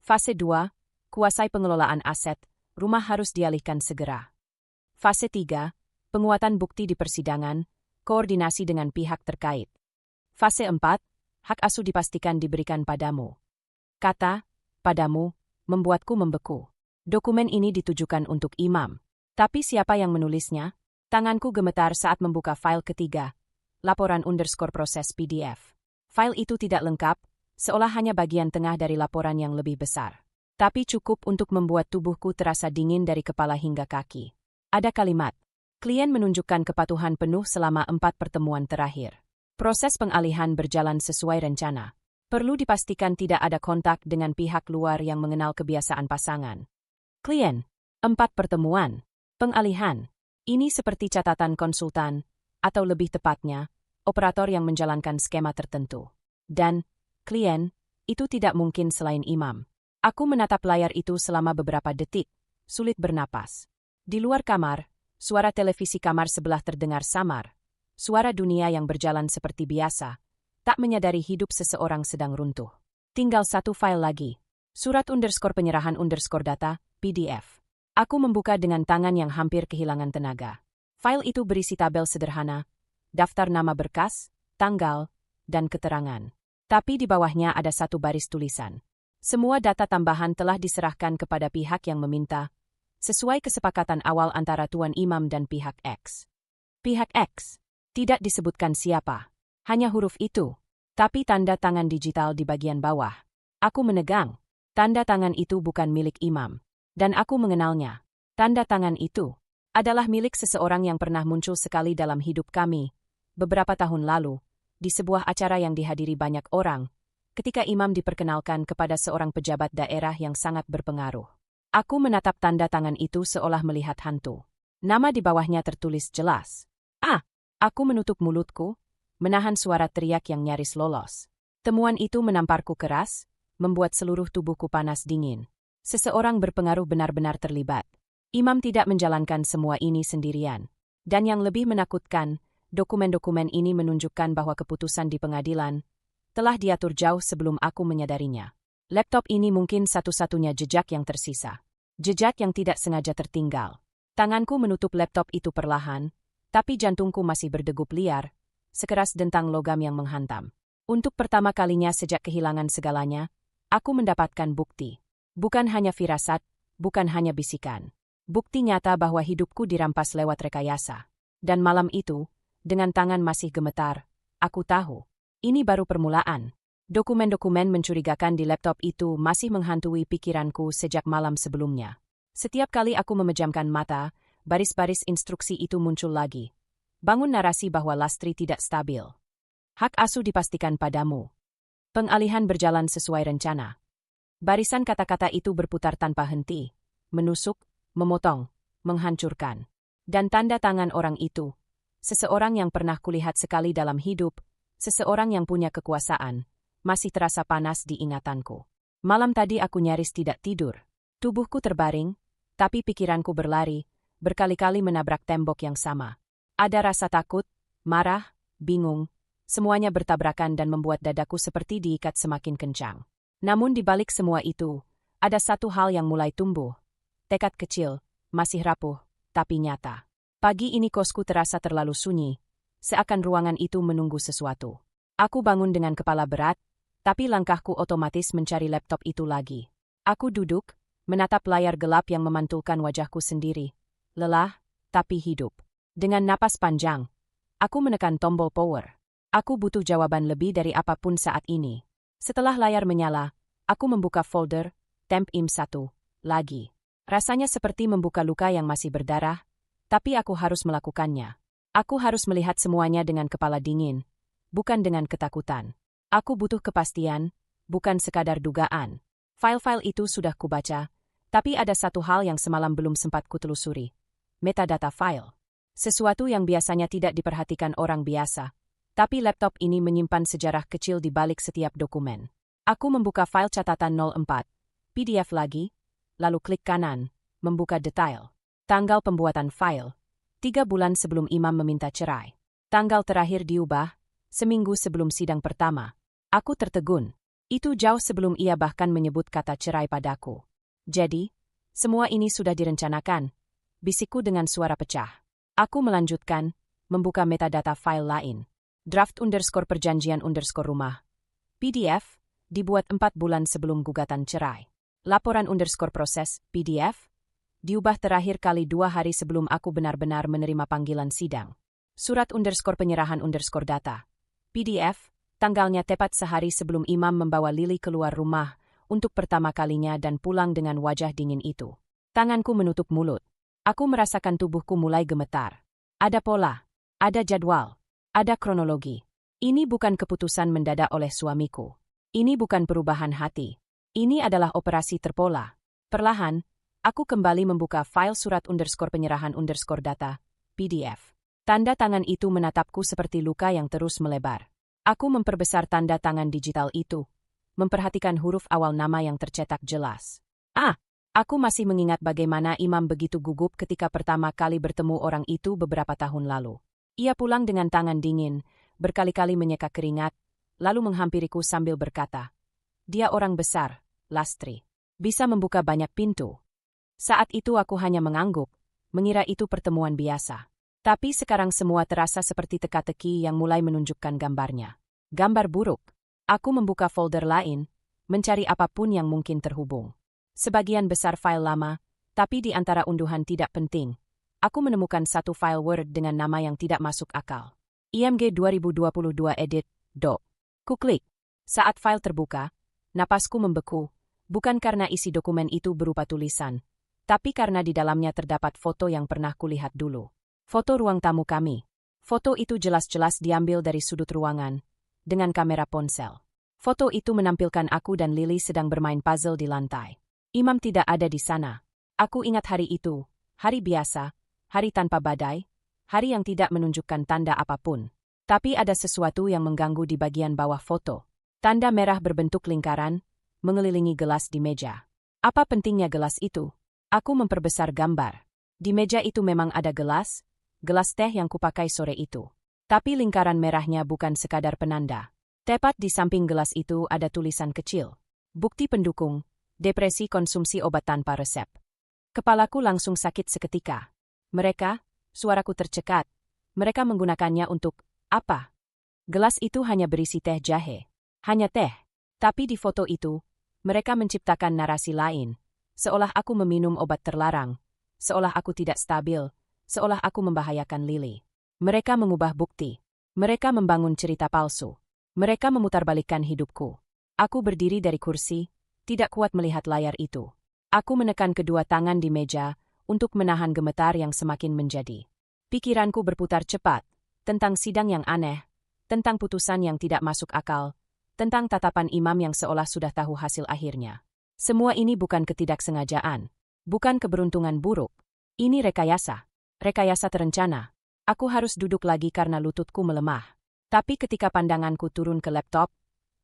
Fase 2, kuasai pengelolaan aset, rumah harus dialihkan segera. Fase 3, penguatan bukti di persidangan, koordinasi dengan pihak terkait. Fase 4, hak asuh dipastikan diberikan padamu. Kata, padamu, membuatku membeku. Dokumen ini ditujukan untuk Imam. Tapi siapa yang menulisnya? Tanganku gemetar saat membuka file ketiga, laporan_proses PDF. File itu tidak lengkap, seolah hanya bagian tengah dari laporan yang lebih besar. Tapi cukup untuk membuat tubuhku terasa dingin dari kepala hingga kaki. Ada kalimat, klien menunjukkan kepatuhan penuh selama 4 pertemuan terakhir. Proses pengalihan berjalan sesuai rencana. Perlu dipastikan tidak ada kontak dengan pihak luar yang mengenal kebiasaan pasangan. Klien, 4 pertemuan. Pengalihan. Ini seperti catatan konsultan, atau lebih tepatnya, operator yang menjalankan skema tertentu. Dan, klien, itu tidak mungkin selain Imam. Aku menatap layar itu selama beberapa detik, sulit bernapas. Di luar kamar, Suara televisi kamar sebelah terdengar samar. Suara dunia yang berjalan seperti biasa. Tak menyadari hidup seseorang sedang runtuh. Tinggal satu file lagi. Surat_penyerahan_data, PDF. Aku membuka dengan tangan yang hampir kehilangan tenaga. File itu berisi tabel sederhana, daftar nama berkas, tanggal, dan keterangan. Tapi di bawahnya ada satu baris tulisan. Semua data tambahan telah diserahkan kepada pihak yang meminta, sesuai kesepakatan awal antara Tuan Imam dan pihak X. Pihak X. Tidak disebutkan siapa. Hanya huruf itu. Tapi tanda tangan digital di bagian bawah. Aku menegang. Tanda tangan itu bukan milik Imam. Dan aku mengenalnya. Tanda tangan itu adalah milik seseorang yang pernah muncul sekali dalam hidup kami, beberapa tahun lalu, di sebuah acara yang dihadiri banyak orang, ketika Imam diperkenalkan kepada seorang pejabat daerah yang sangat berpengaruh. Aku menatap tanda tangan itu seolah melihat hantu. Nama di bawahnya tertulis jelas. Aku menutup mulutku, menahan suara teriak yang nyaris lolos. Temuan itu menamparku keras, membuat seluruh tubuhku panas dingin. Seseorang berpengaruh benar-benar terlibat. Imam tidak menjalankan semua ini sendirian. Dan yang lebih menakutkan, dokumen-dokumen ini menunjukkan bahwa keputusan di pengadilan telah diatur jauh sebelum aku menyadarinya. Laptop ini mungkin satu-satunya jejak yang tersisa. Jejak yang tidak sengaja tertinggal. Tanganku menutup laptop itu perlahan, tapi jantungku masih berdegup liar, sekeras dentang logam yang menghantam. Untuk pertama kalinya sejak kehilangan segalanya, aku mendapatkan bukti. Bukan hanya firasat, bukan hanya bisikan. Bukti nyata bahwa hidupku dirampas lewat rekayasa. Dan malam itu, dengan tangan masih gemetar, aku tahu. Ini baru permulaan. Dokumen-dokumen mencurigakan di laptop itu masih menghantui pikiranku sejak malam sebelumnya. Setiap kali aku memejamkan mata, baris-baris instruksi itu muncul lagi. Bangun narasi bahwa Lastri tidak stabil. Hak asuh dipastikan padamu. Pengalihan berjalan sesuai rencana. Barisan kata-kata itu berputar tanpa henti. Menusuk, memotong, menghancurkan. Dan tanda tangan orang itu. Seseorang yang pernah kulihat sekali dalam hidup. Seseorang yang punya kekuasaan. Masih terasa panas di ingatanku. Malam tadi aku nyaris tidak tidur. Tubuhku terbaring, tapi pikiranku berlari, berkali-kali menabrak tembok yang sama. Ada rasa takut, marah, bingung, semuanya bertabrakan dan membuat dadaku seperti diikat semakin kencang. Namun di balik semua itu, ada satu hal yang mulai tumbuh. Tekad kecil, masih rapuh, tapi nyata. Pagi ini kosku terasa terlalu sunyi, seakan ruangan itu menunggu sesuatu. Aku bangun dengan kepala berat, tapi langkahku otomatis mencari laptop itu lagi. Aku duduk, menatap layar gelap yang memantulkan wajahku sendiri. Lelah, tapi hidup. Dengan napas panjang, aku menekan tombol power. Aku butuh jawaban lebih dari apapun saat ini. Setelah layar menyala, aku membuka folder, temp IM1, lagi. Rasanya seperti membuka luka yang masih berdarah, tapi aku harus melakukannya. Aku harus melihat semuanya dengan kepala dingin, bukan dengan ketakutan. Aku butuh kepastian, bukan sekadar dugaan. File-file itu sudah kubaca, tapi ada satu hal yang semalam belum sempat kutelusuri. Metadata file. Sesuatu yang biasanya tidak diperhatikan orang biasa. Tapi laptop ini menyimpan sejarah kecil di balik setiap dokumen. Aku membuka file catatan 04, PDF lagi, lalu klik kanan, membuka detail. Tanggal pembuatan file. 3 bulan sebelum Imam meminta cerai. Tanggal terakhir diubah, seminggu sebelum sidang pertama. Aku tertegun. Itu jauh sebelum ia bahkan menyebut kata cerai padaku. Jadi, semua ini sudah direncanakan. Bisikku dengan suara pecah. Aku melanjutkan, membuka metadata file lain. Draft_perjanjian_rumah. PDF, dibuat 4 bulan sebelum gugatan cerai. Laporan_proses, PDF, diubah terakhir kali 2 hari sebelum aku benar-benar menerima panggilan sidang. Surat_penyerahan_data. PDF, tanggalnya tepat sehari sebelum Imam membawa Lili keluar rumah untuk pertama kalinya dan pulang dengan wajah dingin itu. Tanganku menutup mulut. Aku merasakan tubuhku mulai gemetar. Ada pola, ada jadwal, ada kronologi. Ini bukan keputusan mendadak oleh suamiku. Ini bukan perubahan hati. Ini adalah operasi terpola. Perlahan, aku kembali membuka file surat_penyerahan_data, PDF. Tanda tangan itu menatapku seperti luka yang terus melebar. Aku memperbesar tanda tangan digital itu, memperhatikan huruf awal nama yang tercetak jelas. Aku masih mengingat bagaimana Imam begitu gugup ketika pertama kali bertemu orang itu beberapa tahun lalu. Ia pulang dengan tangan dingin, berkali-kali menyeka keringat, lalu menghampiriku sambil berkata, "Dia orang besar, Lastri. Bisa membuka banyak pintu." Saat itu aku hanya mengangguk, mengira itu pertemuan biasa. Tapi sekarang semua terasa seperti teka-teki yang mulai menunjukkan gambarnya. Gambar buruk. Aku membuka folder lain, mencari apapun yang mungkin terhubung. Sebagian besar file lama, tapi di antara unduhan tidak penting, aku menemukan satu file Word dengan nama yang tidak masuk akal. IMG 2022 edit, doc. Kuklik. Saat file terbuka, napasku membeku, bukan karena isi dokumen itu berupa tulisan, tapi karena di dalamnya terdapat foto yang pernah kulihat dulu. Foto ruang tamu kami. Foto itu jelas-jelas diambil dari sudut ruangan, dengan kamera ponsel. Foto itu menampilkan aku dan Lily sedang bermain puzzle di lantai. Imam tidak ada di sana. Aku ingat hari itu, hari biasa, hari tanpa badai, hari yang tidak menunjukkan tanda apapun. Tapi ada sesuatu yang mengganggu di bagian bawah foto. Tanda merah berbentuk lingkaran, mengelilingi gelas di meja. Apa pentingnya gelas itu? Aku memperbesar gambar. Di meja itu memang ada gelas teh yang kupakai sore itu. Tapi lingkaran merahnya bukan sekadar penanda. Tepat di samping gelas itu ada tulisan kecil. Bukti pendukung. Depresi konsumsi obat tanpa resep. Kepalaku langsung sakit seketika. Mereka, suaraku tercekat. Mereka menggunakannya untuk apa? Gelas itu hanya berisi teh jahe. Hanya teh. Tapi di foto itu, mereka menciptakan narasi lain. Seolah aku meminum obat terlarang. Seolah aku tidak stabil. Seolah aku membahayakan Lily. Mereka mengubah bukti. Mereka membangun cerita palsu. Mereka memutarbalikkan hidupku. Aku berdiri dari kursi, tidak kuat melihat layar itu. Aku menekan kedua tangan di meja untuk menahan gemetar yang semakin menjadi. Pikiranku berputar cepat, tentang sidang yang aneh, tentang putusan yang tidak masuk akal, tentang tatapan imam yang seolah sudah tahu hasil akhirnya. Semua ini bukan ketidaksengajaan, bukan keberuntungan buruk. Ini rekayasa. Rekayasa terencana. Aku harus duduk lagi karena lututku melemah. Tapi ketika pandanganku turun ke laptop,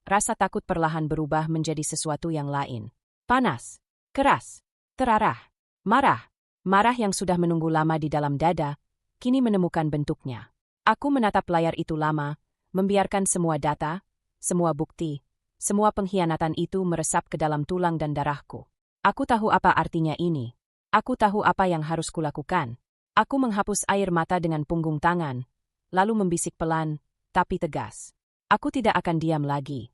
rasa takut perlahan berubah menjadi sesuatu yang lain. Panas, keras, terarah, marah. Marah yang sudah menunggu lama di dalam dada, kini menemukan bentuknya. Aku menatap layar itu lama, membiarkan semua data, semua bukti, semua pengkhianatan itu meresap ke dalam tulang dan darahku. Aku tahu apa artinya ini. Aku tahu apa yang harus kulakukan. Aku menghapus air mata dengan punggung tangan, lalu membisik pelan, tapi tegas. Aku tidak akan diam lagi.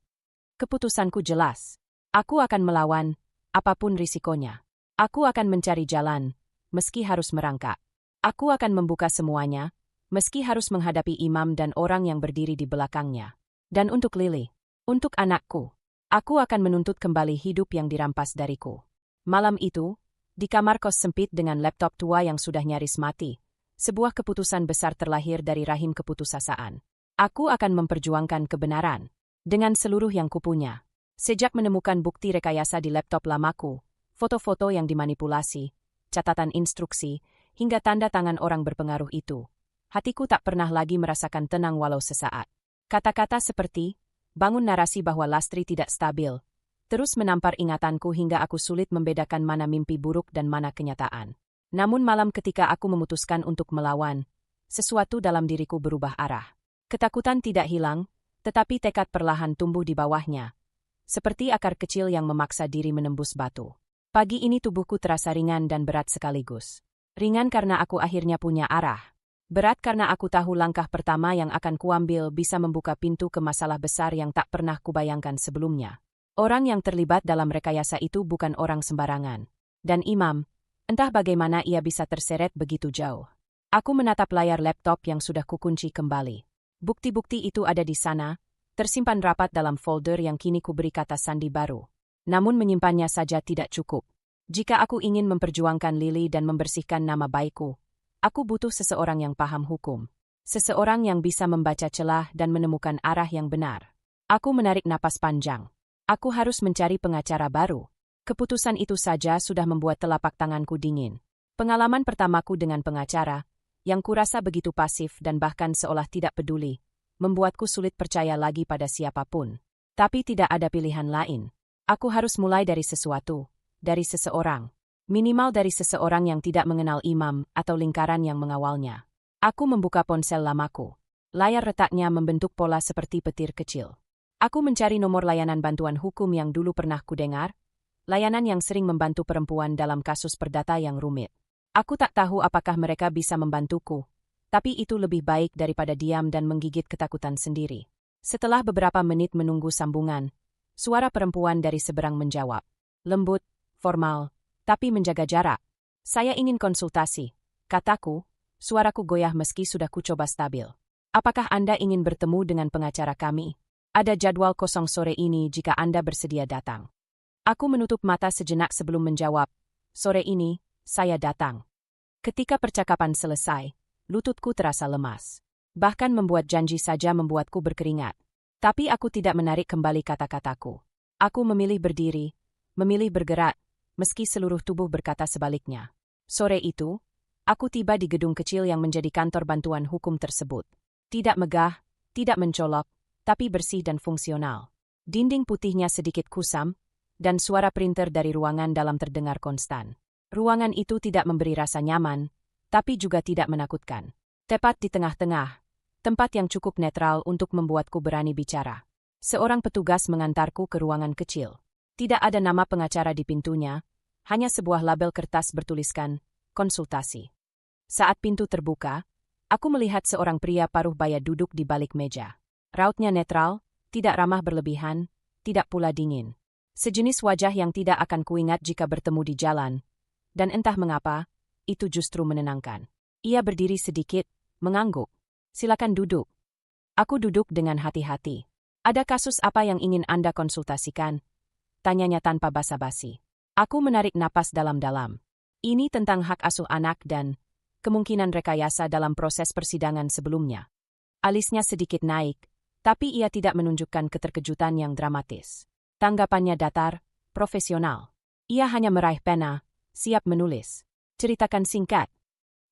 Keputusanku jelas. Aku akan melawan, apapun risikonya. Aku akan mencari jalan, meski harus merangkak. Aku akan membuka semuanya, meski harus menghadapi imam dan orang yang berdiri di belakangnya. Dan untuk Lily, untuk anakku, aku akan menuntut kembali hidup yang dirampas dariku. Malam itu, di kamar kos sempit dengan laptop tua yang sudah nyaris mati, sebuah keputusan besar terlahir dari rahim keputusasaan. Aku akan memperjuangkan kebenaran. Dengan seluruh yang kupunya. Sejak menemukan bukti rekayasa di laptop lamaku, foto-foto yang dimanipulasi, catatan instruksi, hingga tanda tangan orang berpengaruh itu, hatiku tak pernah lagi merasakan tenang walau sesaat. Kata-kata seperti, bangun narasi bahwa Lastri tidak stabil, terus menampar ingatanku hingga aku sulit membedakan mana mimpi buruk dan mana kenyataan. Namun malam ketika aku memutuskan untuk melawan, sesuatu dalam diriku berubah arah. Ketakutan tidak hilang, tetapi tekad perlahan tumbuh di bawahnya, seperti akar kecil yang memaksa diri menembus batu. Pagi ini tubuhku terasa ringan dan berat sekaligus. Ringan karena aku akhirnya punya arah. Berat karena aku tahu langkah pertama yang akan kuambil bisa membuka pintu ke masalah besar yang tak pernah kubayangkan sebelumnya. Orang yang terlibat dalam rekayasa itu bukan orang sembarangan. Dan Imam, entah bagaimana ia bisa terseret begitu jauh. Aku menatap layar laptop yang sudah kukunci kembali. Bukti-bukti itu ada di sana, tersimpan rapat dalam folder yang kini kuberi kata sandi baru. Namun menyimpannya saja tidak cukup. Jika aku ingin memperjuangkan Lily dan membersihkan nama baikku, aku butuh seseorang yang paham hukum. Seseorang yang bisa membaca celah dan menemukan arah yang benar. Aku menarik napas panjang. Aku harus mencari pengacara baru. Keputusan itu saja sudah membuat telapak tanganku dingin. Pengalaman pertamaku dengan pengacara, yang kurasa begitu pasif dan bahkan seolah tidak peduli, membuatku sulit percaya lagi pada siapapun. Tapi tidak ada pilihan lain. Aku harus mulai dari sesuatu, dari seseorang. Minimal dari seseorang yang tidak mengenal imam atau lingkaran yang mengawalnya. Aku membuka ponsel lamaku. Layar retaknya membentuk pola seperti petir kecil. Aku mencari nomor layanan bantuan hukum yang dulu pernah kudengar, layanan yang sering membantu perempuan dalam kasus perdata yang rumit. Aku tak tahu apakah mereka bisa membantuku, tapi itu lebih baik daripada diam dan menggigit ketakutan sendiri. Setelah beberapa menit menunggu sambungan, suara perempuan dari seberang menjawab. Lembut, formal, tapi menjaga jarak. Saya ingin konsultasi, kataku, suaraku goyah meski sudah kucoba stabil. Apakah Anda ingin bertemu dengan pengacara kami? Ada jadwal kosong sore ini jika Anda bersedia datang. Aku menutup mata sejenak sebelum menjawab. Sore ini, saya datang. Ketika percakapan selesai, lututku terasa lemas. Bahkan membuat janji saja membuatku berkeringat. Tapi aku tidak menarik kembali kata-kataku. Aku memilih berdiri, memilih bergerak, meski seluruh tubuh berkata sebaliknya. Sore itu, aku tiba di gedung kecil yang menjadi kantor bantuan hukum tersebut. Tidak megah, tidak mencolok, tapi bersih dan fungsional. Dinding putihnya sedikit kusam, dan suara printer dari ruangan dalam terdengar konstan. Ruangan itu tidak memberi rasa nyaman, tapi juga tidak menakutkan. Tepat di tengah-tengah, tempat yang cukup netral untuk membuatku berani bicara. Seorang petugas mengantarku ke ruangan kecil. Tidak ada nama pengacara di pintunya, hanya sebuah label kertas bertuliskan, konsultasi. Saat pintu terbuka, aku melihat seorang pria paruh baya duduk di balik meja. Rautnya netral, tidak ramah berlebihan, tidak pula dingin. Sejenis wajah yang tidak akan kuingat jika bertemu di jalan. Dan entah mengapa, itu justru menenangkan. Ia berdiri sedikit, mengangguk. Silakan duduk. Aku duduk dengan hati-hati. Ada kasus apa yang ingin Anda konsultasikan? Tanyanya tanpa basa-basi. Aku menarik napas dalam-dalam. Ini tentang hak asuh anak dan kemungkinan rekayasa dalam proses persidangan sebelumnya. Alisnya sedikit naik, tapi ia tidak menunjukkan keterkejutan yang dramatis. Tanggapannya datar, profesional. Ia hanya meraih pena, siap menulis. Ceritakan singkat.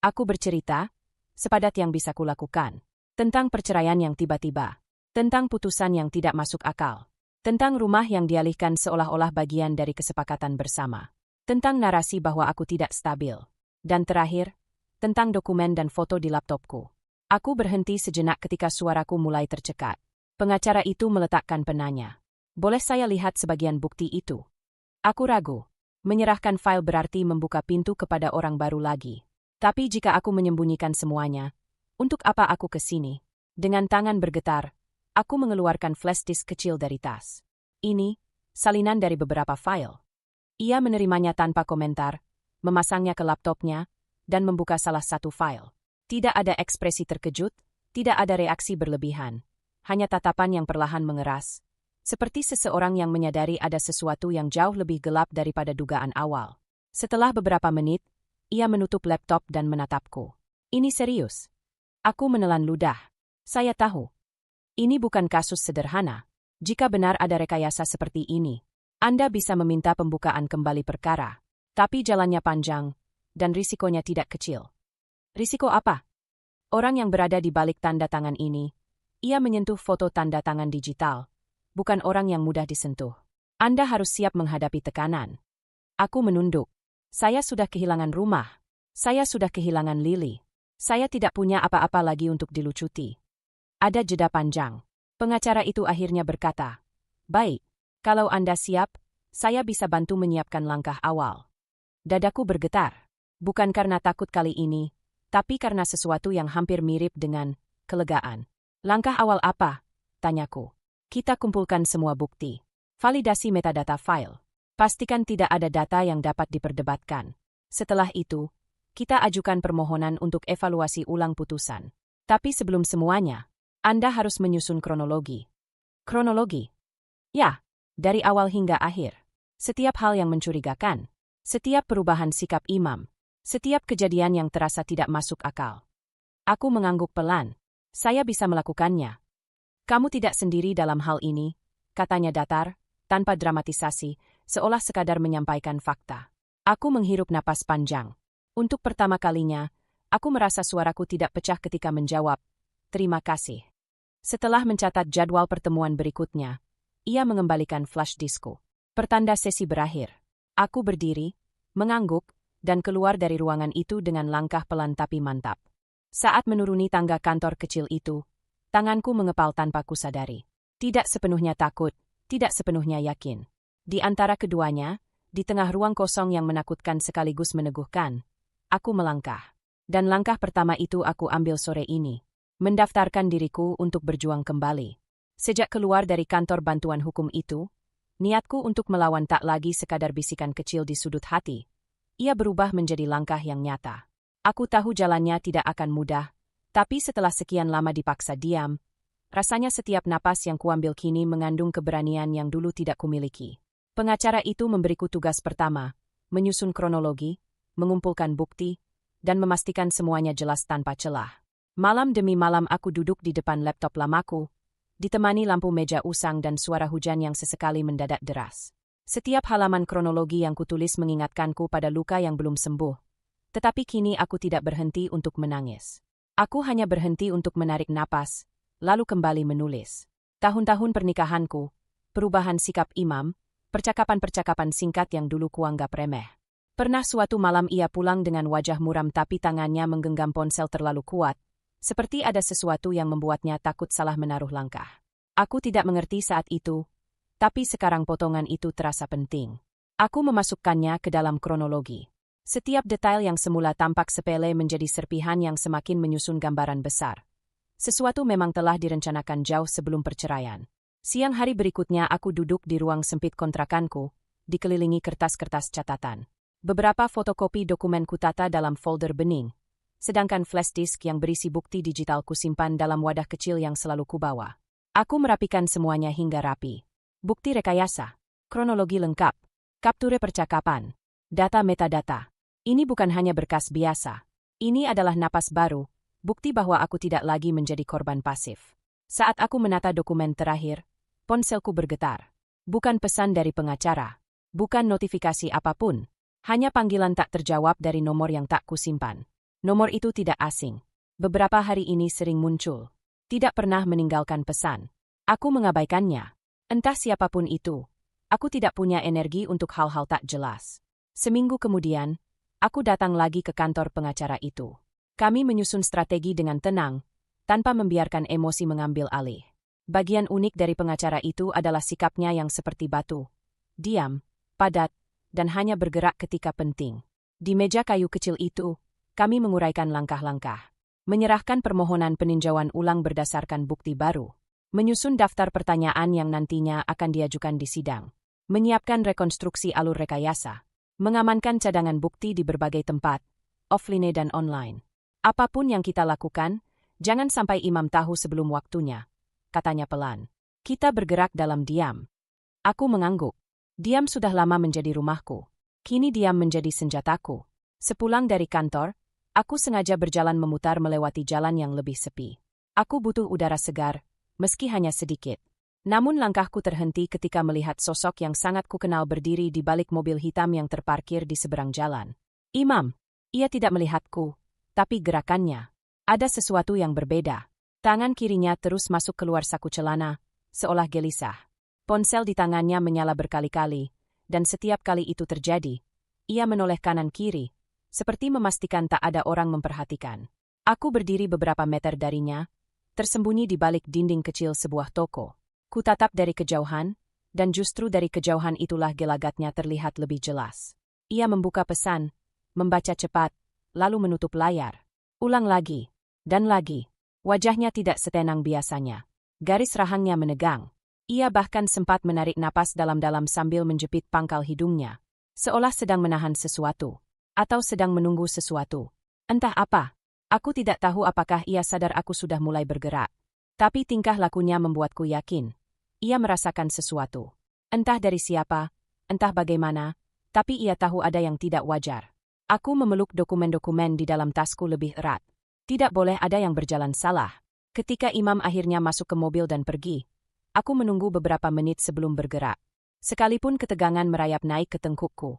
Aku bercerita, sepadat yang bisa kulakukan. Tentang perceraian yang tiba-tiba. Tentang putusan yang tidak masuk akal. Tentang rumah yang dialihkan seolah-olah bagian dari kesepakatan bersama. Tentang narasi bahwa aku tidak stabil. Dan terakhir, tentang dokumen dan foto di laptopku. Aku berhenti sejenak ketika suaraku mulai tercekat. Pengacara itu meletakkan penanya. Boleh saya lihat sebagian bukti itu? Aku ragu. Menyerahkan file berarti membuka pintu kepada orang baru lagi. Tapi jika aku menyembunyikan semuanya, untuk apa aku ke sini? Dengan tangan bergetar, aku mengeluarkan flash disk kecil dari tas. Ini, salinan dari beberapa file. Ia menerimanya tanpa komentar, memasangnya ke laptopnya, dan membuka salah satu file. Tidak ada ekspresi terkejut, tidak ada reaksi berlebihan. Hanya tatapan yang perlahan mengeras. Seperti seseorang yang menyadari ada sesuatu yang jauh lebih gelap daripada dugaan awal. Setelah beberapa menit, ia menutup laptop dan menatapku. Ini serius. Aku menelan ludah. Saya tahu. Ini bukan kasus sederhana. Jika benar ada rekayasa seperti ini, Anda bisa meminta pembukaan kembali perkara. Tapi jalannya panjang, dan risikonya tidak kecil. Risiko apa? Orang yang berada di balik tanda tangan ini, ia menyentuh foto tanda tangan digital. Bukan orang yang mudah disentuh. Anda harus siap menghadapi tekanan. Aku menunduk. Saya sudah kehilangan rumah. Saya sudah kehilangan Lily. Saya tidak punya apa-apa lagi untuk dilucuti. Ada jeda panjang. Pengacara itu akhirnya berkata, "Baik, kalau Anda siap, saya bisa bantu menyiapkan langkah awal." Dadaku bergetar. Bukan karena takut kali ini, tapi karena sesuatu yang hampir mirip dengan kelegaan. Langkah awal apa? Tanyaku. Kita kumpulkan semua bukti. Validasi metadata file. Pastikan tidak ada data yang dapat diperdebatkan. Setelah itu, kita ajukan permohonan untuk evaluasi ulang putusan. Tapi sebelum semuanya, Anda harus menyusun kronologi. Kronologi? Ya, dari awal hingga akhir. Setiap hal yang mencurigakan. Setiap perubahan sikap imam. Setiap kejadian yang terasa tidak masuk akal. Aku mengangguk pelan. Saya bisa melakukannya. Kamu tidak sendiri dalam hal ini, katanya datar, tanpa dramatisasi, seolah sekadar menyampaikan fakta. Aku menghirup napas panjang. Untuk pertama kalinya, aku merasa suaraku tidak pecah ketika menjawab, "Terima kasih." Setelah mencatat jadwal pertemuan berikutnya, ia mengembalikan flash diskku. Pertanda sesi berakhir. Aku berdiri, mengangguk, dan keluar dari ruangan itu dengan langkah pelan tapi mantap. Saat menuruni tangga kantor kecil itu, tanganku mengepal tanpa kusadari. Tidak sepenuhnya takut, tidak sepenuhnya yakin. Di antara keduanya, di tengah ruang kosong yang menakutkan sekaligus meneguhkan, aku melangkah. Dan langkah pertama itu aku ambil sore ini. Mendaftarkan diriku untuk berjuang kembali. Sejak keluar dari kantor bantuan hukum itu, niatku untuk melawan tak lagi sekadar bisikan kecil di sudut hati. Ia berubah menjadi langkah yang nyata. Aku tahu jalannya tidak akan mudah, tapi setelah sekian lama dipaksa diam, rasanya setiap napas yang kuambil kini mengandung keberanian yang dulu tidak kumiliki. Pengacara itu memberiku tugas pertama, menyusun kronologi, mengumpulkan bukti, dan memastikan semuanya jelas tanpa celah. Malam demi malam aku duduk di depan laptop lamaku, ditemani lampu meja usang dan suara hujan yang sesekali mendadak deras. Setiap halaman kronologi yang kutulis mengingatkanku pada luka yang belum sembuh. Tetapi kini aku tidak berhenti untuk menangis. Aku hanya berhenti untuk menarik napas, lalu kembali menulis. Tahun-tahun pernikahanku, perubahan sikap Imam, percakapan-percakapan singkat yang dulu kuanggap remeh. Pernah suatu malam ia pulang dengan wajah muram tapi tangannya menggenggam ponsel terlalu kuat, seperti ada sesuatu yang membuatnya takut salah menaruh langkah. Aku tidak mengerti saat itu, tapi sekarang potongan itu terasa penting. Aku memasukkannya ke dalam kronologi. Setiap detail yang semula tampak sepele menjadi serpihan yang semakin menyusun gambaran besar. Sesuatu memang telah direncanakan jauh sebelum perceraian. Siang hari berikutnya aku duduk di ruang sempit kontrakanku, dikelilingi kertas-kertas catatan. Beberapa fotokopi dokumen kutata dalam folder bening, sedangkan flash disk yang berisi bukti digital kusimpan dalam wadah kecil yang selalu kubawa. Aku merapikan semuanya hingga rapi. Bukti rekayasa, kronologi lengkap, kapture percakapan, data metadata. Ini bukan hanya berkas biasa. Ini adalah napas baru, bukti bahwa aku tidak lagi menjadi korban pasif. Saat aku menata dokumen terakhir, ponselku bergetar. Bukan pesan dari pengacara, bukan notifikasi apapun, hanya panggilan tak terjawab dari nomor yang tak kusimpan. Nomor itu tidak asing. Beberapa hari ini sering muncul. Tidak pernah meninggalkan pesan. Aku mengabaikannya. Entah siapapun itu. Aku tidak punya energi untuk hal-hal tak jelas. Seminggu kemudian, aku datang lagi ke kantor pengacara itu. Kami menyusun strategi dengan tenang, tanpa membiarkan emosi mengambil alih. Bagian unik dari pengacara itu adalah sikapnya yang seperti batu. Diam, padat, dan hanya bergerak ketika penting. Di meja kayu kecil itu, kami menguraikan langkah-langkah. Menyerahkan permohonan peninjauan ulang berdasarkan bukti baru. Menyusun daftar pertanyaan yang nantinya akan diajukan di sidang. Menyiapkan rekonstruksi alur rekayasa. Mengamankan cadangan bukti di berbagai tempat, offline dan online. Apapun yang kita lakukan, jangan sampai Imam tahu sebelum waktunya, katanya pelan. Kita bergerak dalam diam. Aku mengangguk. Diam sudah lama menjadi rumahku. Kini diam menjadi senjataku. Sepulang dari kantor, aku sengaja berjalan memutar melewati jalan yang lebih sepi. Aku butuh udara segar, meski hanya sedikit. Namun langkahku terhenti ketika melihat sosok yang sangat kukenal berdiri di balik mobil hitam yang terparkir di seberang jalan. Imam. Ia tidak melihatku, tapi gerakannya. Ada sesuatu yang berbeda. Tangan kirinya terus masuk keluar saku celana, seolah gelisah. Ponsel di tangannya menyala berkali-kali, dan setiap kali itu terjadi, ia menoleh kanan-kiri, seperti memastikan tak ada orang memperhatikan. Aku berdiri beberapa meter darinya, tersembunyi di balik dinding kecil sebuah toko. Kutatap dari kejauhan, dan justru dari kejauhan itulah gelagatnya terlihat lebih jelas. Ia membuka pesan, membaca cepat, lalu menutup layar. Ulang lagi, dan lagi. Wajahnya tidak setenang biasanya. Garis rahangnya menegang. Ia bahkan sempat menarik napas dalam-dalam sambil menjepit pangkal hidungnya. Seolah sedang menahan sesuatu. Atau sedang menunggu sesuatu. Entah apa. Aku tidak tahu apakah ia sadar aku sudah mulai bergerak. Tapi tingkah lakunya membuatku yakin. Ia merasakan sesuatu. Entah dari siapa, entah bagaimana, tapi ia tahu ada yang tidak wajar. Aku memeluk dokumen-dokumen di dalam tasku lebih erat. Tidak boleh ada yang berjalan salah. Ketika Imam akhirnya masuk ke mobil dan pergi, aku menunggu beberapa menit sebelum bergerak. Sekalipun ketegangan merayap naik ke tengkukku,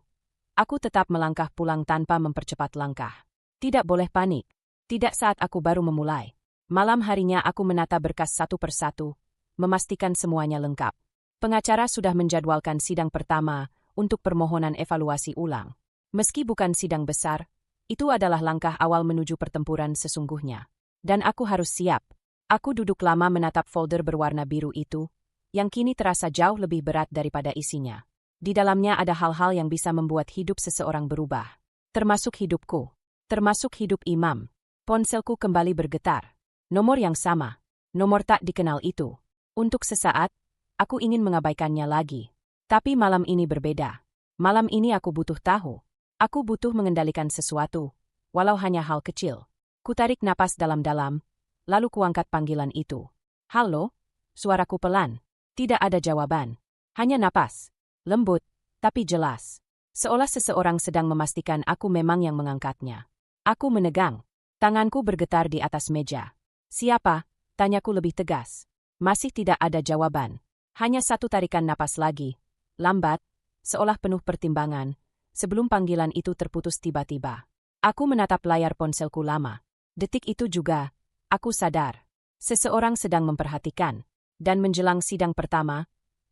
aku tetap melangkah pulang tanpa mempercepat langkah. Tidak boleh panik. Tidak saat aku baru memulai. Malam harinya aku menata berkas satu persatu, memastikan semuanya lengkap. Pengacara sudah menjadwalkan sidang pertama untuk permohonan evaluasi ulang. Meski bukan sidang besar, itu adalah langkah awal menuju pertempuran sesungguhnya. Dan aku harus siap. Aku duduk lama menatap folder berwarna biru itu, yang kini terasa jauh lebih berat daripada isinya. Di dalamnya ada hal-hal yang bisa membuat hidup seseorang berubah. Termasuk hidupku. Termasuk hidup Imam. Ponselku kembali bergetar. Nomor yang sama. Nomor tak dikenal itu. Untuk sesaat, aku ingin mengabaikannya lagi. Tapi malam ini berbeda. Malam ini aku butuh tahu. Aku butuh mengendalikan sesuatu, walau hanya hal kecil. Kutarik napas dalam-dalam, lalu kuangkat panggilan itu. Halo? Suaraku pelan. Tidak ada jawaban. Hanya napas. Lembut, tapi jelas. Seolah seseorang sedang memastikan aku memang yang mengangkatnya. Aku menegang. Tanganku bergetar di atas meja. Siapa? Tanyaku lebih tegas. Masih tidak ada jawaban. Hanya satu tarikan napas lagi. Lambat, seolah penuh pertimbangan. Sebelum panggilan itu terputus tiba-tiba. Aku menatap layar ponselku lama. Detik itu juga, aku sadar. Seseorang sedang memperhatikan. Dan menjelang sidang pertama,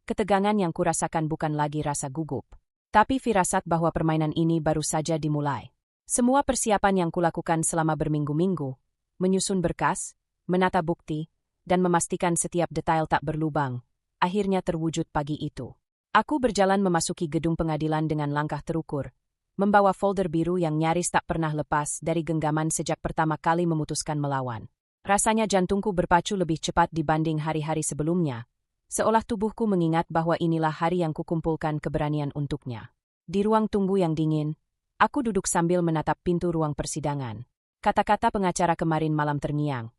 ketegangan yang kurasakan bukan lagi rasa gugup. Tapi firasat bahwa permainan ini baru saja dimulai. Semua persiapan yang kulakukan selama berminggu-minggu, menyusun berkas, menata bukti, dan memastikan setiap detail tak berlubang, akhirnya terwujud pagi itu. Aku berjalan memasuki gedung pengadilan dengan langkah terukur, membawa folder biru yang nyaris tak pernah lepas dari genggaman sejak pertama kali memutuskan melawan. Rasanya jantungku berpacu lebih cepat dibanding hari-hari sebelumnya, seolah tubuhku mengingat bahwa inilah hari yang kukumpulkan keberanian untuknya. Di ruang tunggu yang dingin, aku duduk sambil menatap pintu ruang persidangan. Kata-kata pengacara kemarin malam terngiang.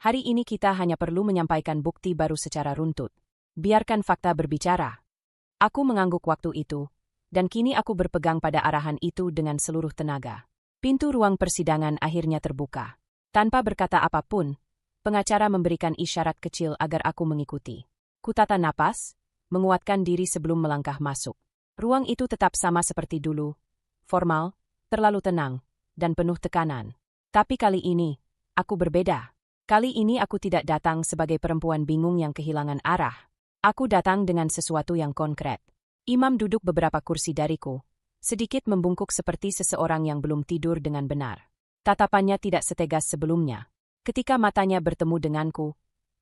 Hari ini kita hanya perlu menyampaikan bukti baru secara runtut. Biarkan fakta berbicara. Aku mengangguk waktu itu, dan kini aku berpegang pada arahan itu dengan seluruh tenaga. Pintu ruang persidangan akhirnya terbuka. Tanpa berkata apapun, pengacara memberikan isyarat kecil agar aku mengikuti. Kutata napas, menguatkan diri sebelum melangkah masuk. Ruang itu tetap sama seperti dulu, formal, terlalu tenang, dan penuh tekanan. Tapi kali ini, aku berbeda. Kali ini aku tidak datang sebagai perempuan bingung yang kehilangan arah. Aku datang dengan sesuatu yang konkret. Imam duduk beberapa kursi dariku, sedikit membungkuk seperti seseorang yang belum tidur dengan benar. Tatapannya tidak setegas sebelumnya. Ketika matanya bertemu denganku,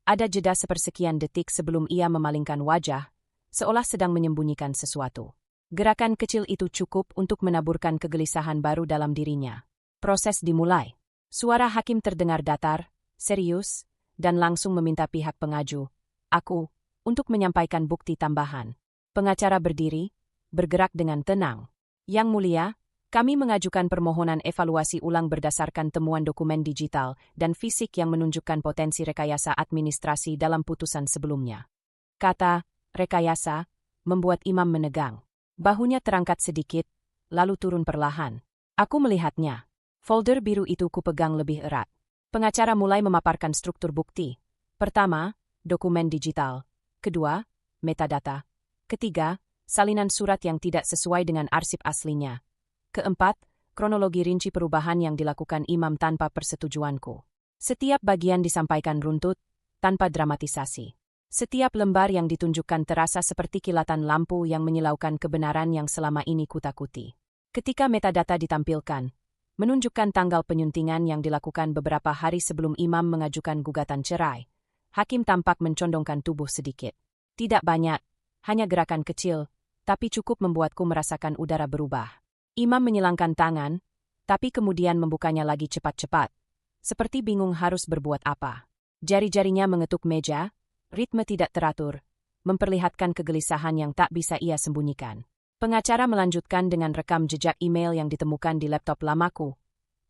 ada jeda sepersekian detik sebelum ia memalingkan wajah, seolah sedang menyembunyikan sesuatu. Gerakan kecil itu cukup untuk menaburkan kegelisahan baru dalam dirinya. Proses dimulai. Suara hakim terdengar datar, serius, dan langsung meminta pihak pengaju, aku, untuk menyampaikan bukti tambahan. Pengacara berdiri, bergerak dengan tenang. Yang Mulia, kami mengajukan permohonan evaluasi ulang berdasarkan temuan dokumen digital dan fisik yang menunjukkan potensi rekayasa administrasi dalam putusan sebelumnya. Kata, rekayasa, membuat Imam menegang. Bahunya terangkat sedikit, lalu turun perlahan. Aku melihatnya. Folder biru itu kupegang lebih erat. Pengacara mulai memaparkan struktur bukti. Pertama, dokumen digital. Kedua, metadata. Ketiga, salinan surat yang tidak sesuai dengan arsip aslinya. Keempat, kronologi rinci perubahan yang dilakukan Imam tanpa persetujuanku. Setiap bagian disampaikan runtut, tanpa dramatisasi. Setiap lembar yang ditunjukkan terasa seperti kilatan lampu yang menyilaukan kebenaran yang selama ini kutakuti. Ketika metadata ditampilkan, menunjukkan tanggal penyuntingan yang dilakukan beberapa hari sebelum Imam mengajukan gugatan cerai, hakim tampak mencondongkan tubuh sedikit. Tidak banyak, hanya gerakan kecil, tapi cukup membuatku merasakan udara berubah. Imam menyilangkan tangan, tapi kemudian membukanya lagi cepat-cepat, seperti bingung harus berbuat apa. Jari-jarinya mengetuk meja, ritme tidak teratur, memperlihatkan kegelisahan yang tak bisa ia sembunyikan. Pengacara melanjutkan dengan rekam jejak email yang ditemukan di laptop lamaku.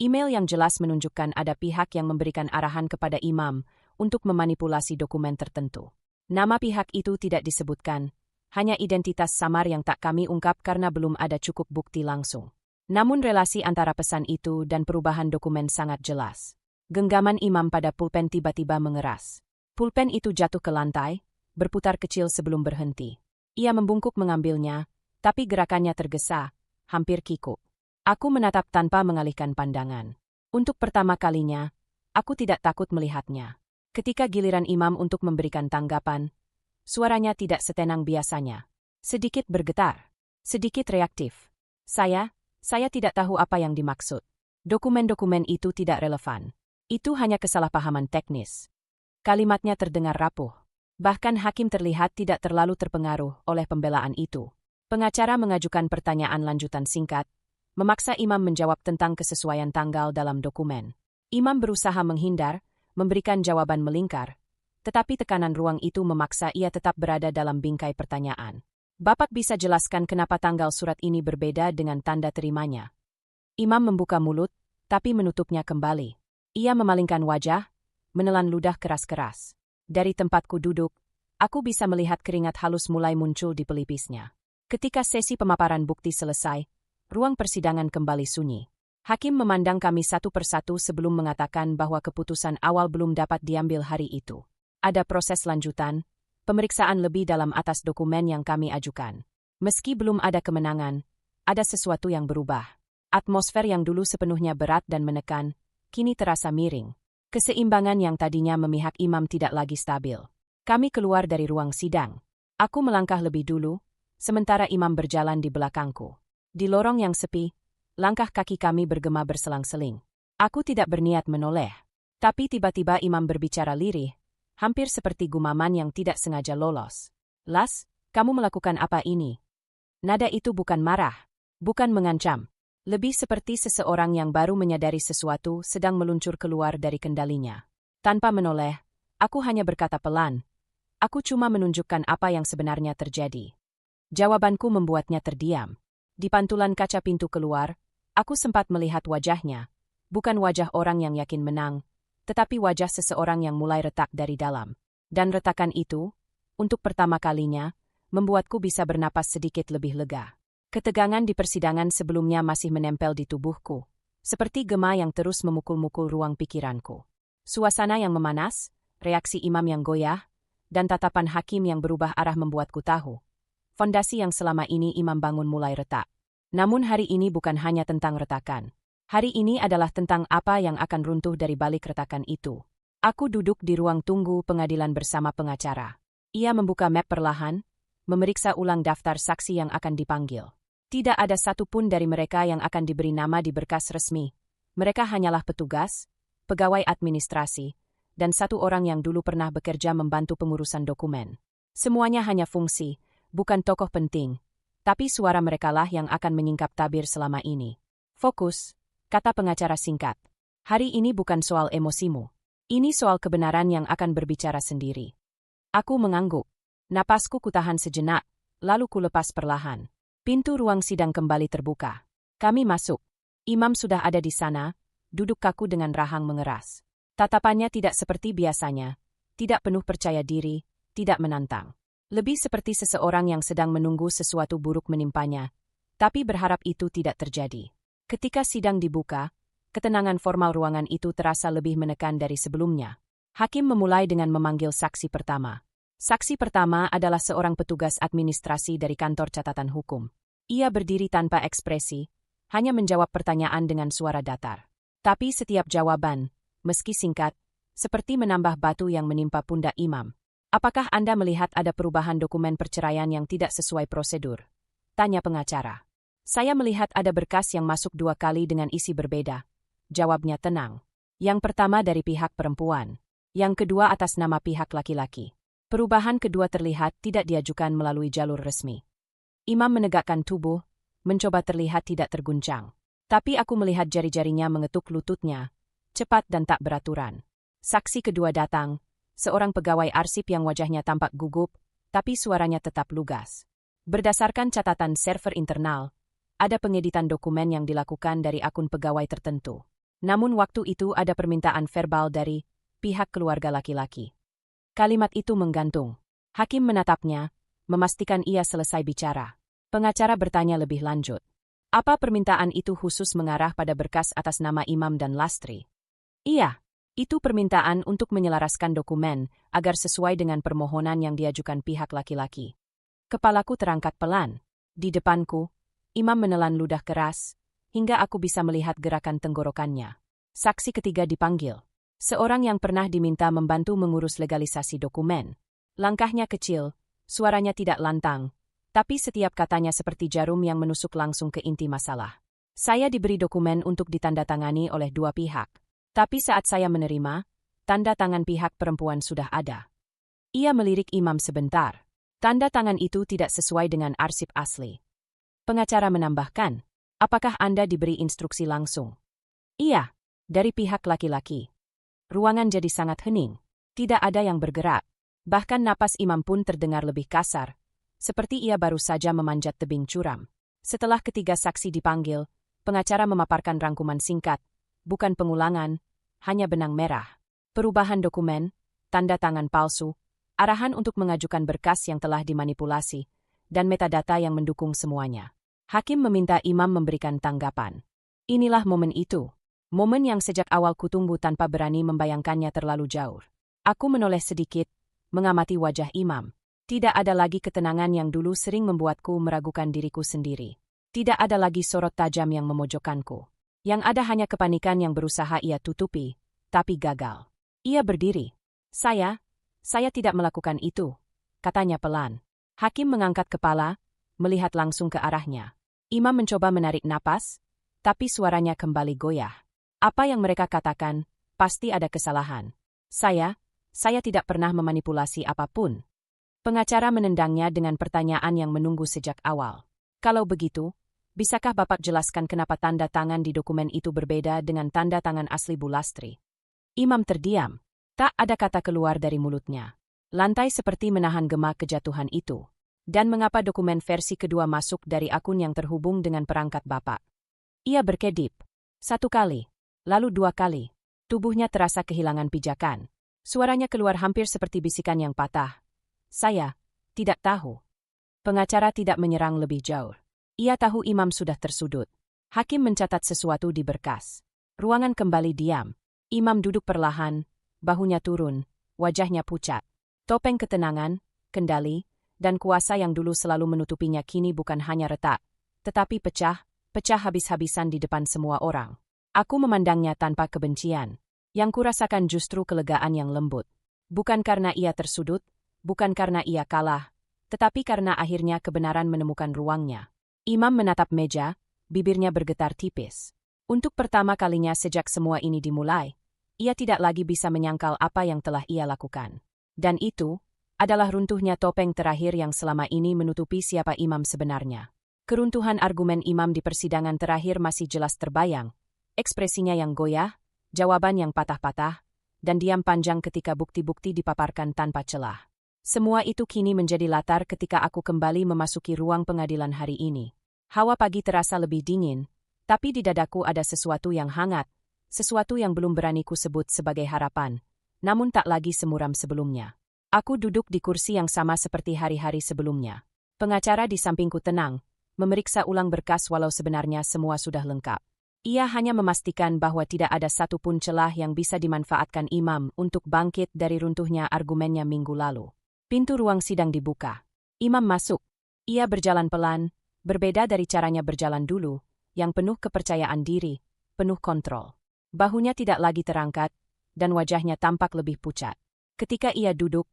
Email yang jelas menunjukkan ada pihak yang memberikan arahan kepada Imam untuk memanipulasi dokumen tertentu. Nama pihak itu tidak disebutkan, hanya identitas samar yang tak kami ungkap karena belum ada cukup bukti langsung. Namun relasi antara pesan itu dan perubahan dokumen sangat jelas. Genggaman Imam pada pulpen tiba-tiba mengeras. Pulpen itu jatuh ke lantai, berputar kecil sebelum berhenti. Ia membungkuk mengambilnya, tapi gerakannya tergesa, hampir kikuk. Aku menatap tanpa mengalihkan pandangan. Untuk pertama kalinya, aku tidak takut melihatnya. Ketika giliran Imam untuk memberikan tanggapan, suaranya tidak setenang biasanya. Sedikit bergetar, sedikit reaktif. Saya Saya tidak tahu apa yang dimaksud. Dokumen-dokumen itu tidak relevan. Itu hanya kesalahpahaman teknis. Kalimatnya terdengar rapuh. Bahkan hakim terlihat tidak terlalu terpengaruh oleh pembelaan itu. Pengacara mengajukan pertanyaan lanjutan singkat, memaksa imam menjawab tentang kesesuaian tanggal dalam dokumen. Imam berusaha menghindar, memberikan jawaban melingkar, tetapi tekanan ruang itu memaksa ia tetap berada dalam bingkai pertanyaan. Bapak bisa jelaskan kenapa tanggal surat ini berbeda dengan tanda terimanya? Imam membuka mulut, tapi menutupnya kembali. Ia memalingkan wajah, menelan ludah keras-keras. Dari tempatku duduk, aku bisa melihat keringat halus mulai muncul di pelipisnya. Ketika sesi pemaparan bukti selesai, ruang persidangan kembali sunyi. Hakim memandang kami satu persatu sebelum mengatakan bahwa keputusan awal belum dapat diambil hari itu. Ada proses lanjutan, pemeriksaan lebih dalam atas dokumen yang kami ajukan. Meski belum ada kemenangan, ada sesuatu yang berubah. Atmosfer yang dulu sepenuhnya berat dan menekan, kini terasa miring. Keseimbangan yang tadinya memihak imam tidak lagi stabil. Kami keluar dari ruang sidang. Aku melangkah lebih dulu, sementara imam berjalan di belakangku. Di lorong yang sepi, langkah kaki kami bergema berselang-seling. Aku tidak berniat menoleh. Tapi tiba-tiba imam berbicara lirih, hampir seperti gumaman yang tidak sengaja lolos. Las, kamu melakukan apa ini? Nada itu bukan marah, bukan mengancam. Lebih seperti seseorang yang baru menyadari sesuatu sedang meluncur keluar dari kendalinya. Tanpa menoleh, aku hanya berkata pelan. Aku cuma menunjukkan apa yang sebenarnya terjadi. Jawabanku membuatnya terdiam. Di pantulan kaca pintu keluar, aku sempat melihat wajahnya. Bukan wajah orang yang yakin menang, tetapi wajah seseorang yang mulai retak dari dalam. Dan retakan itu, untuk pertama kalinya, membuatku bisa bernapas sedikit lebih lega. Ketegangan di persidangan sebelumnya masih menempel di tubuhku, seperti gema yang terus memukul-mukul ruang pikiranku. Suasana yang memanas, reaksi imam yang goyah, dan tatapan hakim yang berubah arah membuatku tahu. Fondasi yang selama ini imam bangun mulai retak. Namun hari ini bukan hanya tentang retakan. Hari ini adalah tentang apa yang akan runtuh dari balik retakan itu. Aku duduk di ruang tunggu pengadilan bersama pengacara. Ia membuka map perlahan, memeriksa ulang daftar saksi yang akan dipanggil. Tidak ada satupun dari mereka yang akan diberi nama di berkas resmi. Mereka hanyalah petugas, pegawai administrasi, dan satu orang yang dulu pernah bekerja membantu pengurusan dokumen. Semuanya hanya fungsi, bukan tokoh penting, tapi suara merekalah yang akan menyingkap tabir selama ini. Fokus, kata pengacara singkat. Hari ini bukan soal emosimu. Ini soal kebenaran yang akan berbicara sendiri. Aku mengangguk. Napasku kutahan sejenak, lalu kulepas perlahan. Pintu ruang sidang kembali terbuka. Kami masuk. Imam sudah ada di sana, duduk kaku dengan rahang mengeras. Tatapannya tidak seperti biasanya, tidak penuh percaya diri, tidak menantang. Lebih seperti seseorang yang sedang menunggu sesuatu buruk menimpanya, tapi berharap itu tidak terjadi. Ketika sidang dibuka, ketenangan formal ruangan itu terasa lebih menekan dari sebelumnya. Hakim memulai dengan memanggil saksi pertama. Saksi pertama adalah seorang petugas administrasi dari kantor catatan hukum. Ia berdiri tanpa ekspresi, hanya menjawab pertanyaan dengan suara datar. Tapi setiap jawaban, meski singkat, seperti menambah batu yang menimpa pundak imam. Apakah Anda melihat ada perubahan dokumen perceraian yang tidak sesuai prosedur? Tanya pengacara. Saya melihat ada berkas yang masuk 2 kali dengan isi berbeda. Jawabnya tenang. Yang pertama dari pihak perempuan. Yang kedua atas nama pihak laki-laki. Perubahan kedua terlihat tidak diajukan melalui jalur resmi. Imam menegakkan tubuh, mencoba terlihat tidak terguncang. Tapi aku melihat jari-jarinya mengetuk lututnya, cepat dan tak beraturan. Saksi kedua datang, seorang pegawai arsip yang wajahnya tampak gugup, tapi suaranya tetap lugas. Berdasarkan catatan server internal, ada pengeditan dokumen yang dilakukan dari akun pegawai tertentu. Namun waktu itu ada permintaan verbal dari pihak keluarga laki-laki. Kalimat itu menggantung. Hakim menatapnya, memastikan ia selesai bicara. Pengacara bertanya lebih lanjut. Apa permintaan itu khusus mengarah pada berkas atas nama Imam dan Lastri? Iya, itu permintaan untuk menyelaraskan dokumen agar sesuai dengan permohonan yang diajukan pihak laki-laki. Kepalaku terangkat pelan. Di depanku, Imam menelan ludah keras, hingga aku bisa melihat gerakan tenggorokannya. Saksi ketiga dipanggil. Seorang yang pernah diminta membantu mengurus legalisasi dokumen. Langkahnya kecil, suaranya tidak lantang, tapi setiap katanya seperti jarum yang menusuk langsung ke inti masalah. Saya diberi dokumen untuk ditandatangani oleh dua pihak. Tapi saat saya menerima, tanda tangan pihak perempuan sudah ada. Ia melirik Imam sebentar. Tanda tangan itu tidak sesuai dengan arsip asli. Pengacara menambahkan, apakah Anda diberi instruksi langsung? Iya, dari pihak laki-laki. Ruangan jadi sangat hening. Tidak ada yang bergerak. Bahkan napas Imam pun terdengar lebih kasar, seperti ia baru saja memanjat tebing curam. Setelah ketiga saksi dipanggil, pengacara memaparkan rangkuman singkat, bukan pengulangan, hanya benang merah. Perubahan dokumen, tanda tangan palsu, arahan untuk mengajukan berkas yang telah dimanipulasi, dan metadata yang mendukung semuanya. Hakim meminta Imam memberikan tanggapan. Inilah momen itu. Momen yang sejak awal kutunggu tanpa berani membayangkannya terlalu jauh. Aku menoleh sedikit, mengamati wajah Imam. Tidak ada lagi ketenangan yang dulu sering membuatku meragukan diriku sendiri. Tidak ada lagi sorot tajam yang memojokkanku. Yang ada hanya kepanikan yang berusaha ia tutupi, tapi gagal. Ia berdiri. Saya tidak melakukan itu, katanya pelan. Hakim mengangkat kepala, melihat langsung ke arahnya. Imam mencoba menarik napas, tapi suaranya kembali goyah. Apa yang mereka katakan, pasti ada kesalahan. Saya tidak pernah memanipulasi apapun. Pengacara menendangnya dengan pertanyaan yang menunggu sejak awal. Kalau begitu, bisakah Bapak jelaskan kenapa tanda tangan di dokumen itu berbeda dengan tanda tangan asli Bu Lastri? Imam terdiam. Tak ada kata keluar dari mulutnya. Lantai seperti menahan gema kejatuhan itu. Dan mengapa dokumen versi kedua masuk dari akun yang terhubung dengan perangkat Bapak? Ia berkedip. 1 kali, lalu 2 kali. Tubuhnya terasa kehilangan pijakan. Suaranya keluar hampir seperti bisikan yang patah. Saya tidak tahu. Pengacara tidak menyerang lebih jauh. Ia tahu Imam sudah tersudut. Hakim mencatat sesuatu di berkas. Ruangan kembali diam. Imam duduk perlahan, bahunya turun, wajahnya pucat. Topeng ketenangan, kendali, dan kuasa yang dulu selalu menutupinya kini bukan hanya retak, tetapi pecah habis-habisan di depan semua orang. Aku memandangnya tanpa kebencian. Yang kurasakan justru kelegaan yang lembut. Bukan karena ia tersudut, bukan karena ia kalah, tetapi karena akhirnya kebenaran menemukan ruangnya. Imam menatap meja, bibirnya bergetar tipis. Untuk pertama kalinya sejak semua ini dimulai, ia tidak lagi bisa menyangkal apa yang telah ia lakukan. Dan itu adalah runtuhnya topeng terakhir yang selama ini menutupi siapa Imam sebenarnya. Keruntuhan argumen Imam di persidangan terakhir masih jelas terbayang. Ekspresinya yang goyah, jawaban yang patah-patah, dan diam panjang ketika bukti-bukti dipaparkan tanpa celah. Semua itu kini menjadi latar ketika aku kembali memasuki ruang pengadilan hari ini. Hawa pagi terasa lebih dingin, tapi di dadaku ada sesuatu yang hangat, sesuatu yang belum berani kusebut sebagai harapan, namun tak lagi semuram sebelumnya. Aku duduk di kursi yang sama seperti hari-hari sebelumnya. Pengacara di sampingku tenang, memeriksa ulang berkas walau sebenarnya semua sudah lengkap. Ia hanya memastikan bahwa tidak ada satupun celah yang bisa dimanfaatkan Imam untuk bangkit dari runtuhnya argumennya minggu lalu. Pintu ruang sidang dibuka. Imam masuk. Ia berjalan pelan, berbeda dari caranya berjalan dulu, yang penuh kepercayaan diri, penuh kontrol. Bahunya tidak lagi terangkat, dan wajahnya tampak lebih pucat. Ketika ia duduk,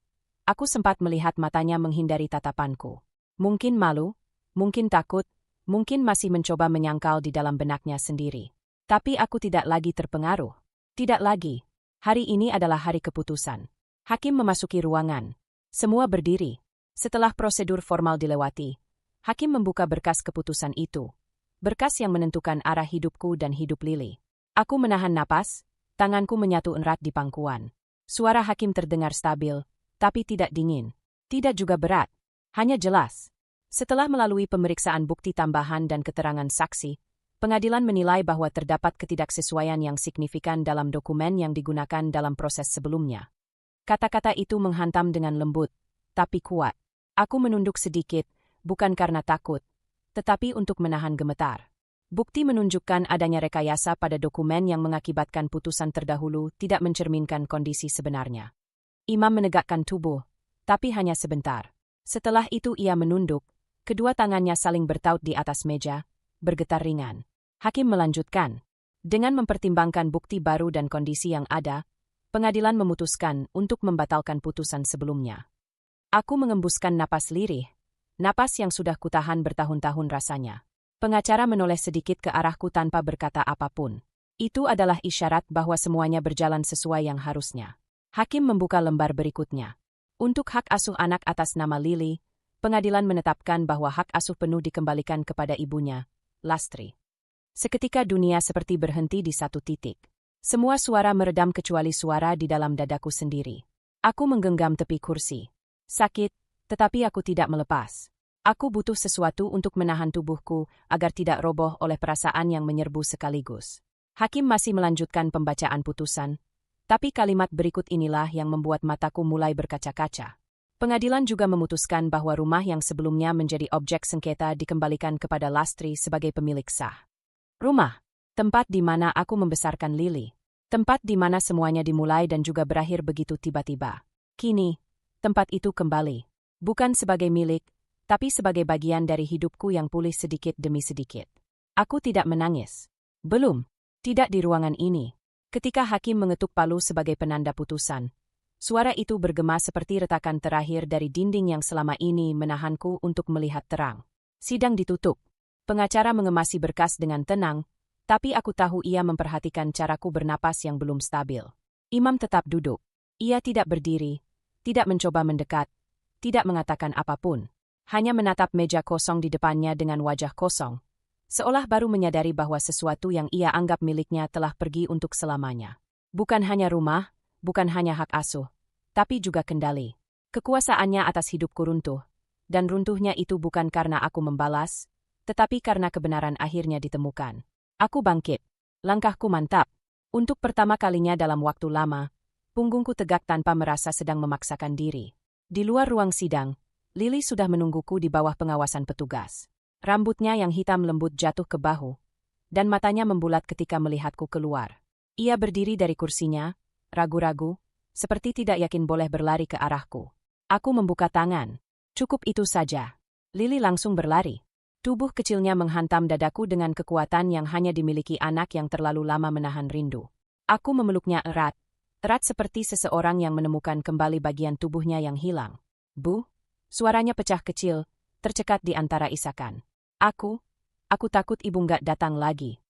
aku sempat melihat matanya menghindari tatapanku. Mungkin malu, mungkin takut, mungkin masih mencoba menyangkal di dalam benaknya sendiri. Tapi aku tidak lagi terpengaruh. Tidak lagi. Hari ini adalah hari keputusan. Hakim memasuki ruangan. Semua berdiri. Setelah prosedur formal dilewati, hakim membuka berkas keputusan itu. Berkas yang menentukan arah hidupku dan hidup Lili. Aku menahan napas, tanganku menyatu erat di pangkuan. Suara hakim terdengar stabil, tapi tidak dingin. Tidak juga berat, hanya jelas. Setelah melalui pemeriksaan bukti tambahan dan keterangan saksi, pengadilan menilai bahwa terdapat ketidaksesuaian yang signifikan dalam dokumen yang digunakan dalam proses sebelumnya. Kata-kata itu menghantam dengan lembut, tapi kuat. Aku menunduk sedikit, bukan karena takut, tetapi untuk menahan gemetar. Bukti menunjukkan adanya rekayasa pada dokumen yang mengakibatkan putusan terdahulu tidak mencerminkan kondisi sebenarnya. Imam menegakkan tubuh, tapi hanya sebentar. Setelah itu ia menunduk, kedua tangannya saling bertaut di atas meja, bergetar ringan. Hakim melanjutkan. Dengan mempertimbangkan bukti baru dan kondisi yang ada, pengadilan memutuskan untuk membatalkan putusan sebelumnya. Aku mengembuskan napas lirih, napas yang sudah kutahan bertahun-tahun rasanya. Pengacara menoleh sedikit ke arahku tanpa berkata apapun. Itu adalah isyarat bahwa semuanya berjalan sesuai yang harusnya. Hakim membuka lembar berikutnya. Untuk hak asuh anak atas nama Lily, pengadilan menetapkan bahwa hak asuh penuh dikembalikan kepada ibunya, Lastri. Seketika dunia seperti berhenti di satu titik. Semua suara meredam kecuali suara di dalam dadaku sendiri. Aku menggenggam tepi kursi. Sakit, tetapi aku tidak melepas. Aku butuh sesuatu untuk menahan tubuhku agar tidak roboh oleh perasaan yang menyerbu sekaligus. Hakim masih melanjutkan pembacaan putusan, tapi kalimat berikut inilah yang membuat mataku mulai berkaca-kaca. Pengadilan juga memutuskan bahwa rumah yang sebelumnya menjadi objek sengketa dikembalikan kepada Lastri sebagai pemilik sah. Rumah, tempat di mana aku membesarkan Lily. Tempat di mana semuanya dimulai dan juga berakhir begitu tiba-tiba. Kini, tempat itu kembali. Bukan sebagai milik, tapi sebagai bagian dari hidupku yang pulih sedikit demi sedikit. Aku tidak menangis. Belum. Tidak di ruangan ini. Ketika hakim mengetuk palu sebagai penanda putusan, suara itu bergema seperti retakan terakhir dari dinding yang selama ini menahanku untuk melihat terang. Sidang ditutup. Pengacara mengemasi berkas dengan tenang, tapi aku tahu ia memperhatikan caraku bernapas yang belum stabil. Imam tetap duduk. Ia tidak berdiri, tidak mencoba mendekat, tidak mengatakan apapun. Hanya menatap meja kosong di depannya dengan wajah kosong, seolah baru menyadari bahwa sesuatu yang ia anggap miliknya telah pergi untuk selamanya. Bukan hanya rumah, bukan hanya hak asuh, tapi juga kendali. Kekuasaannya atas hidupku runtuh, dan runtuhnya itu bukan karena aku membalas, tetapi karena kebenaran akhirnya ditemukan. Aku bangkit. Langkahku mantap. Untuk pertama kalinya dalam waktu lama, punggungku tegak tanpa merasa sedang memaksakan diri. Di luar ruang sidang, Lily sudah menungguku di bawah pengawasan petugas. Rambutnya yang hitam lembut jatuh ke bahu, dan matanya membulat ketika melihatku keluar. Ia berdiri dari kursinya, ragu-ragu, seperti tidak yakin boleh berlari ke arahku. Aku membuka tangan. Cukup itu saja. Lily langsung berlari. Tubuh kecilnya menghantam dadaku dengan kekuatan yang hanya dimiliki anak yang terlalu lama menahan rindu. Aku memeluknya erat, erat seperti seseorang yang menemukan kembali bagian tubuhnya yang hilang. Bu? Suaranya pecah kecil, tercekat di antara isakan. Aku takut ibu nggak datang lagi.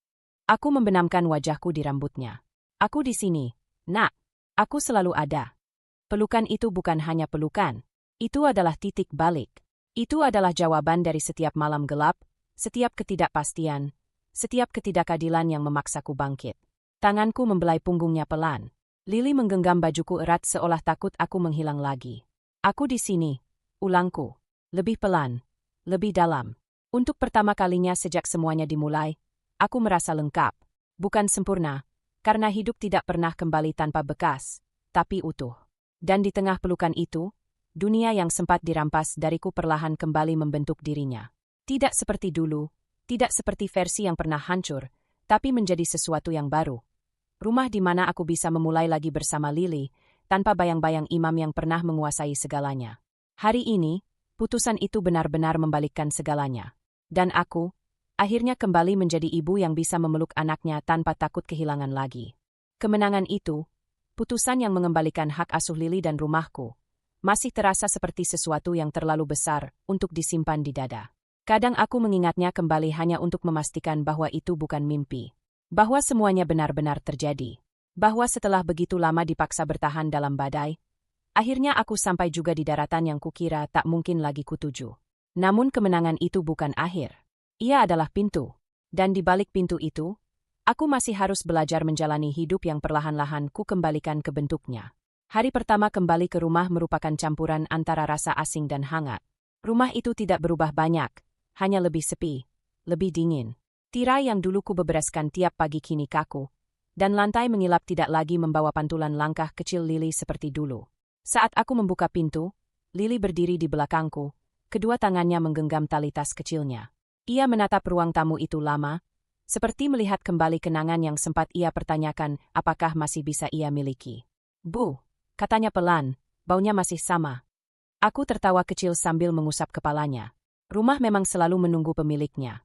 Aku membenamkan wajahku di rambutnya. Aku di sini, nak. Aku selalu ada. Pelukan itu bukan hanya pelukan. Itu adalah titik balik. Itu adalah jawaban dari setiap malam gelap, setiap ketidakpastian, setiap ketidakadilan yang memaksaku bangkit. Tanganku membelai punggungnya pelan. Lily menggenggam bajuku erat seolah takut aku menghilang lagi. Aku di sini. Ulangku. Lebih pelan. Lebih dalam. Untuk pertama kalinya sejak semuanya dimulai, aku merasa lengkap. Bukan sempurna, karena hidup tidak pernah kembali tanpa bekas, tapi utuh. Dan di tengah pelukan itu, dunia yang sempat dirampas dariku perlahan kembali membentuk dirinya. Tidak seperti dulu, tidak seperti versi yang pernah hancur, tapi menjadi sesuatu yang baru. Rumah di mana aku bisa memulai lagi bersama Lily, tanpa bayang-bayang imam yang pernah menguasai segalanya. Hari ini, putusan itu benar-benar membalikkan segalanya. Dan aku, akhirnya kembali menjadi ibu yang bisa memeluk anaknya tanpa takut kehilangan lagi. Kemenangan itu, putusan yang mengembalikan hak asuh Lily dan rumahku, masih terasa seperti sesuatu yang terlalu besar untuk disimpan di dada. Kadang aku mengingatnya kembali hanya untuk memastikan bahwa itu bukan mimpi. Bahwa semuanya benar-benar terjadi. Bahwa setelah begitu lama dipaksa bertahan dalam badai, akhirnya aku sampai juga di daratan yang kukira tak mungkin lagi kutuju. Namun kemenangan itu bukan akhir. Ia adalah pintu. Dan di balik pintu itu, aku masih harus belajar menjalani hidup yang perlahan-lahan ku kembalikan ke bentuknya. Hari pertama kembali ke rumah merupakan campuran antara rasa asing dan hangat. Rumah itu tidak berubah banyak, hanya lebih sepi, lebih dingin. Tirai yang dulu ku bebereskan tiap pagi kini kaku, dan lantai mengilap tidak lagi membawa pantulan langkah kecil Lily seperti dulu. Saat aku membuka pintu, Lily berdiri di belakangku, kedua tangannya menggenggam tali tas kecilnya. Ia menatap ruang tamu itu lama, seperti melihat kembali kenangan yang sempat ia pertanyakan apakah masih bisa ia miliki. Bu, katanya pelan, baunya masih sama. Aku tertawa kecil sambil mengusap kepalanya. Rumah memang selalu menunggu pemiliknya.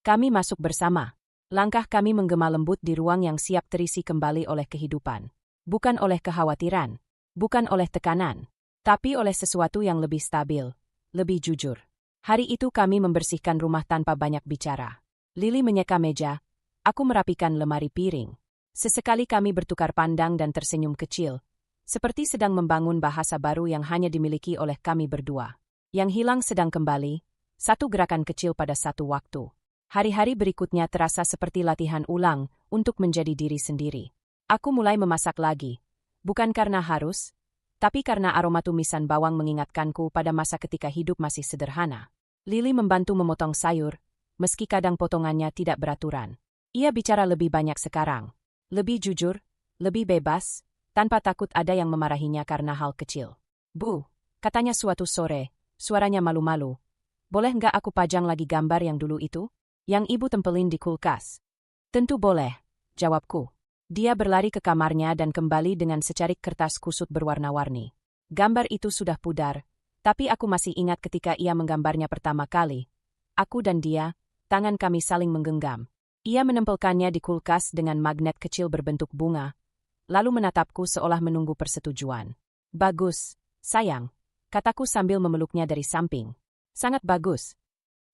Kami masuk bersama. Langkah kami menggema lembut di ruang yang siap terisi kembali oleh kehidupan. Bukan oleh kekhawatiran, bukan oleh tekanan, tapi oleh sesuatu yang lebih stabil, lebih jujur. Hari itu kami membersihkan rumah tanpa banyak bicara. Lily menyeka meja. Aku merapikan lemari piring. Sesekali kami bertukar pandang dan tersenyum kecil, seperti sedang membangun bahasa baru yang hanya dimiliki oleh kami berdua. Yang hilang sedang kembali, satu gerakan kecil pada satu waktu. Hari-hari berikutnya terasa seperti latihan ulang untuk menjadi diri sendiri. Aku mulai memasak lagi, bukan karena harus, tapi karena aroma tumisan bawang mengingatkanku pada masa ketika hidup masih sederhana. Lily membantu memotong sayur, meski kadang potongannya tidak beraturan. Ia bicara lebih banyak sekarang. Lebih jujur, lebih bebas, tanpa takut ada yang memarahinya karena hal kecil. "Bu," katanya suatu sore, suaranya malu-malu. "Boleh nggak aku pajang lagi gambar yang dulu itu? Yang ibu tempelin di kulkas?" "Tentu boleh," jawabku. Dia berlari ke kamarnya dan kembali dengan secarik kertas kusut berwarna-warni. Gambar itu sudah pudar, tapi aku masih ingat ketika ia menggambarnya pertama kali. Aku dan dia, tangan kami saling menggenggam. Ia menempelkannya di kulkas dengan magnet kecil berbentuk bunga, lalu menatapku seolah menunggu persetujuan. "Bagus, sayang," kataku sambil memeluknya dari samping. "Sangat bagus."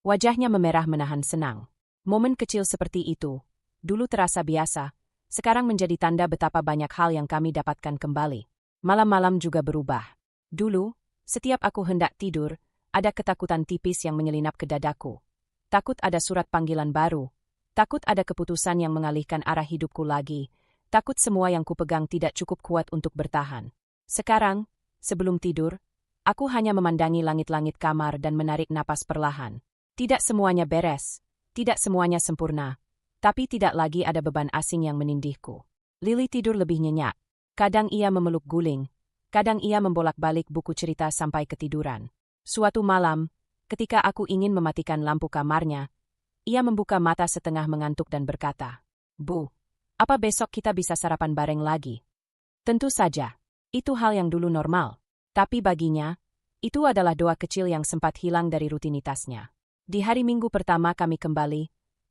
Wajahnya memerah menahan senang. Momen kecil seperti itu, dulu terasa biasa, sekarang menjadi tanda betapa banyak hal yang kami dapatkan kembali. Malam-malam juga berubah. Dulu, setiap aku hendak tidur, ada ketakutan tipis yang menyelinap ke dadaku. Takut ada surat panggilan baru. Takut ada keputusan yang mengalihkan arah hidupku lagi. Takut semua yang kupegang tidak cukup kuat untuk bertahan. Sekarang, sebelum tidur, aku hanya memandangi langit-langit kamar dan menarik napas perlahan. Tidak semuanya beres, tidak semuanya sempurna, tapi tidak lagi ada beban asing yang menindihku. Lily tidur lebih nyenyak. Kadang ia memeluk guling, kadang ia membolak-balik buku cerita sampai ketiduran. Suatu malam, ketika aku ingin mematikan lampu kamarnya, ia membuka mata setengah mengantuk dan berkata, "Bu, apa besok kita bisa sarapan bareng lagi?" Tentu saja, itu hal yang dulu normal. Tapi baginya, itu adalah doa kecil yang sempat hilang dari rutinitasnya. Di hari Minggu pertama kami kembali,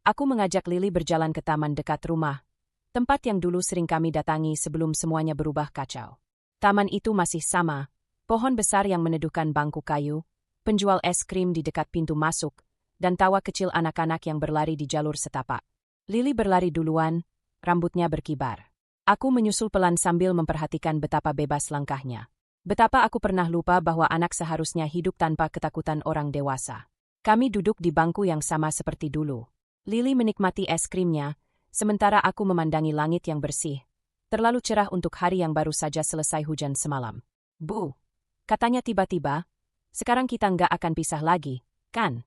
aku mengajak Lily berjalan ke taman dekat rumah, tempat yang dulu sering kami datangi sebelum semuanya berubah kacau. Taman itu masih sama, pohon besar yang meneduhkan bangku kayu, penjual es krim di dekat pintu masuk, dan tawa kecil anak-anak yang berlari di jalur setapak. Lily berlari duluan, rambutnya berkibar. Aku menyusul pelan sambil memperhatikan betapa bebas langkahnya. Betapa aku pernah lupa bahwa anak seharusnya hidup tanpa ketakutan orang dewasa. Kami duduk di bangku yang sama seperti dulu. Lily menikmati es krimnya, sementara aku memandangi langit yang bersih, terlalu cerah untuk hari yang baru saja selesai hujan semalam. "Bu," katanya tiba-tiba, "sekarang kita nggak akan pisah lagi, kan?"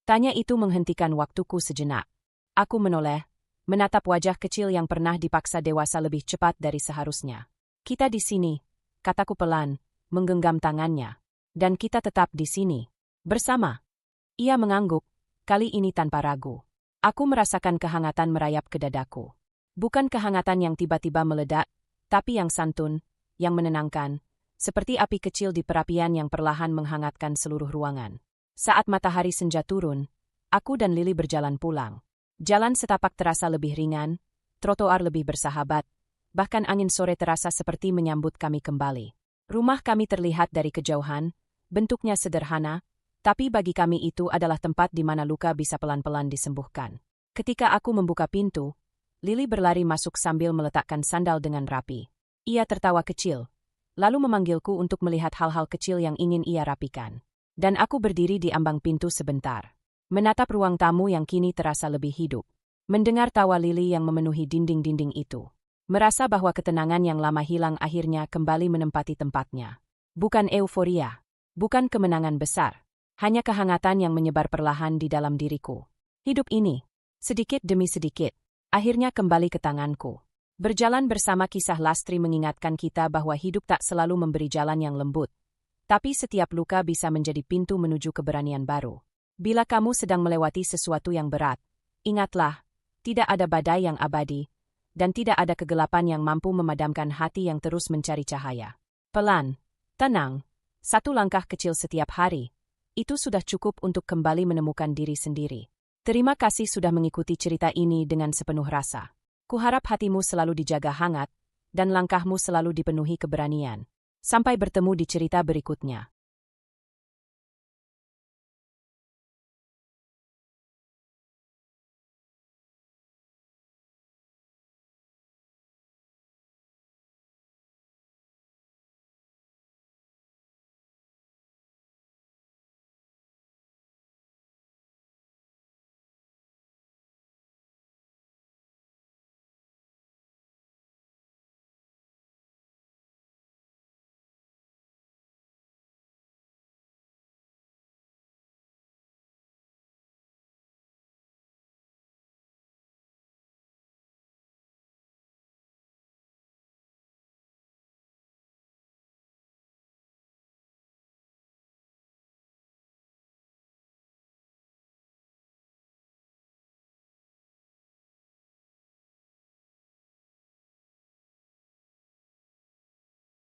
Tanya itu menghentikan waktuku sejenak. Aku menoleh, menatap wajah kecil yang pernah dipaksa dewasa lebih cepat dari seharusnya. "Kita di sini," kataku pelan, menggenggam tangannya. "Dan kita tetap di sini. Bersama." Ia mengangguk, kali ini tanpa ragu. Aku merasakan kehangatan merayap ke dadaku. Bukan kehangatan yang tiba-tiba meledak, tapi yang santun, yang menenangkan, seperti api kecil di perapian yang perlahan menghangatkan seluruh ruangan. Saat matahari senja turun, aku dan Lily berjalan pulang. Jalan setapak terasa lebih ringan, trotoar lebih bersahabat, bahkan angin sore terasa seperti menyambut kami kembali. Rumah kami terlihat dari kejauhan, bentuknya sederhana, tapi bagi kami itu adalah tempat di mana luka bisa pelan-pelan disembuhkan. Ketika aku membuka pintu, Lily berlari masuk sambil meletakkan sandal dengan rapi. Ia tertawa kecil, lalu memanggilku untuk melihat hal-hal kecil yang ingin ia rapikan. Dan aku berdiri di ambang pintu sebentar, menatap ruang tamu yang kini terasa lebih hidup. Mendengar tawa Lily yang memenuhi dinding-dinding itu. Merasa bahwa ketenangan yang lama hilang akhirnya kembali menempati tempatnya. Bukan euforia, bukan kemenangan besar, hanya kehangatan yang menyebar perlahan di dalam diriku. Hidup ini, sedikit demi sedikit, akhirnya kembali ke tanganku. Berjalan bersama kisah Lastri mengingatkan kita bahwa hidup tak selalu memberi jalan yang lembut. Tapi setiap luka bisa menjadi pintu menuju keberanian baru. Bila kamu sedang melewati sesuatu yang berat, ingatlah, tidak ada badai yang abadi, dan tidak ada kegelapan yang mampu memadamkan hati yang terus mencari cahaya. Pelan, tenang, satu langkah kecil setiap hari, itu sudah cukup untuk kembali menemukan diri sendiri. Terima kasih sudah mengikuti cerita ini dengan sepenuh rasa. Kuharap hatimu selalu dijaga hangat, dan langkahmu selalu dipenuhi keberanian. Sampai bertemu di cerita berikutnya.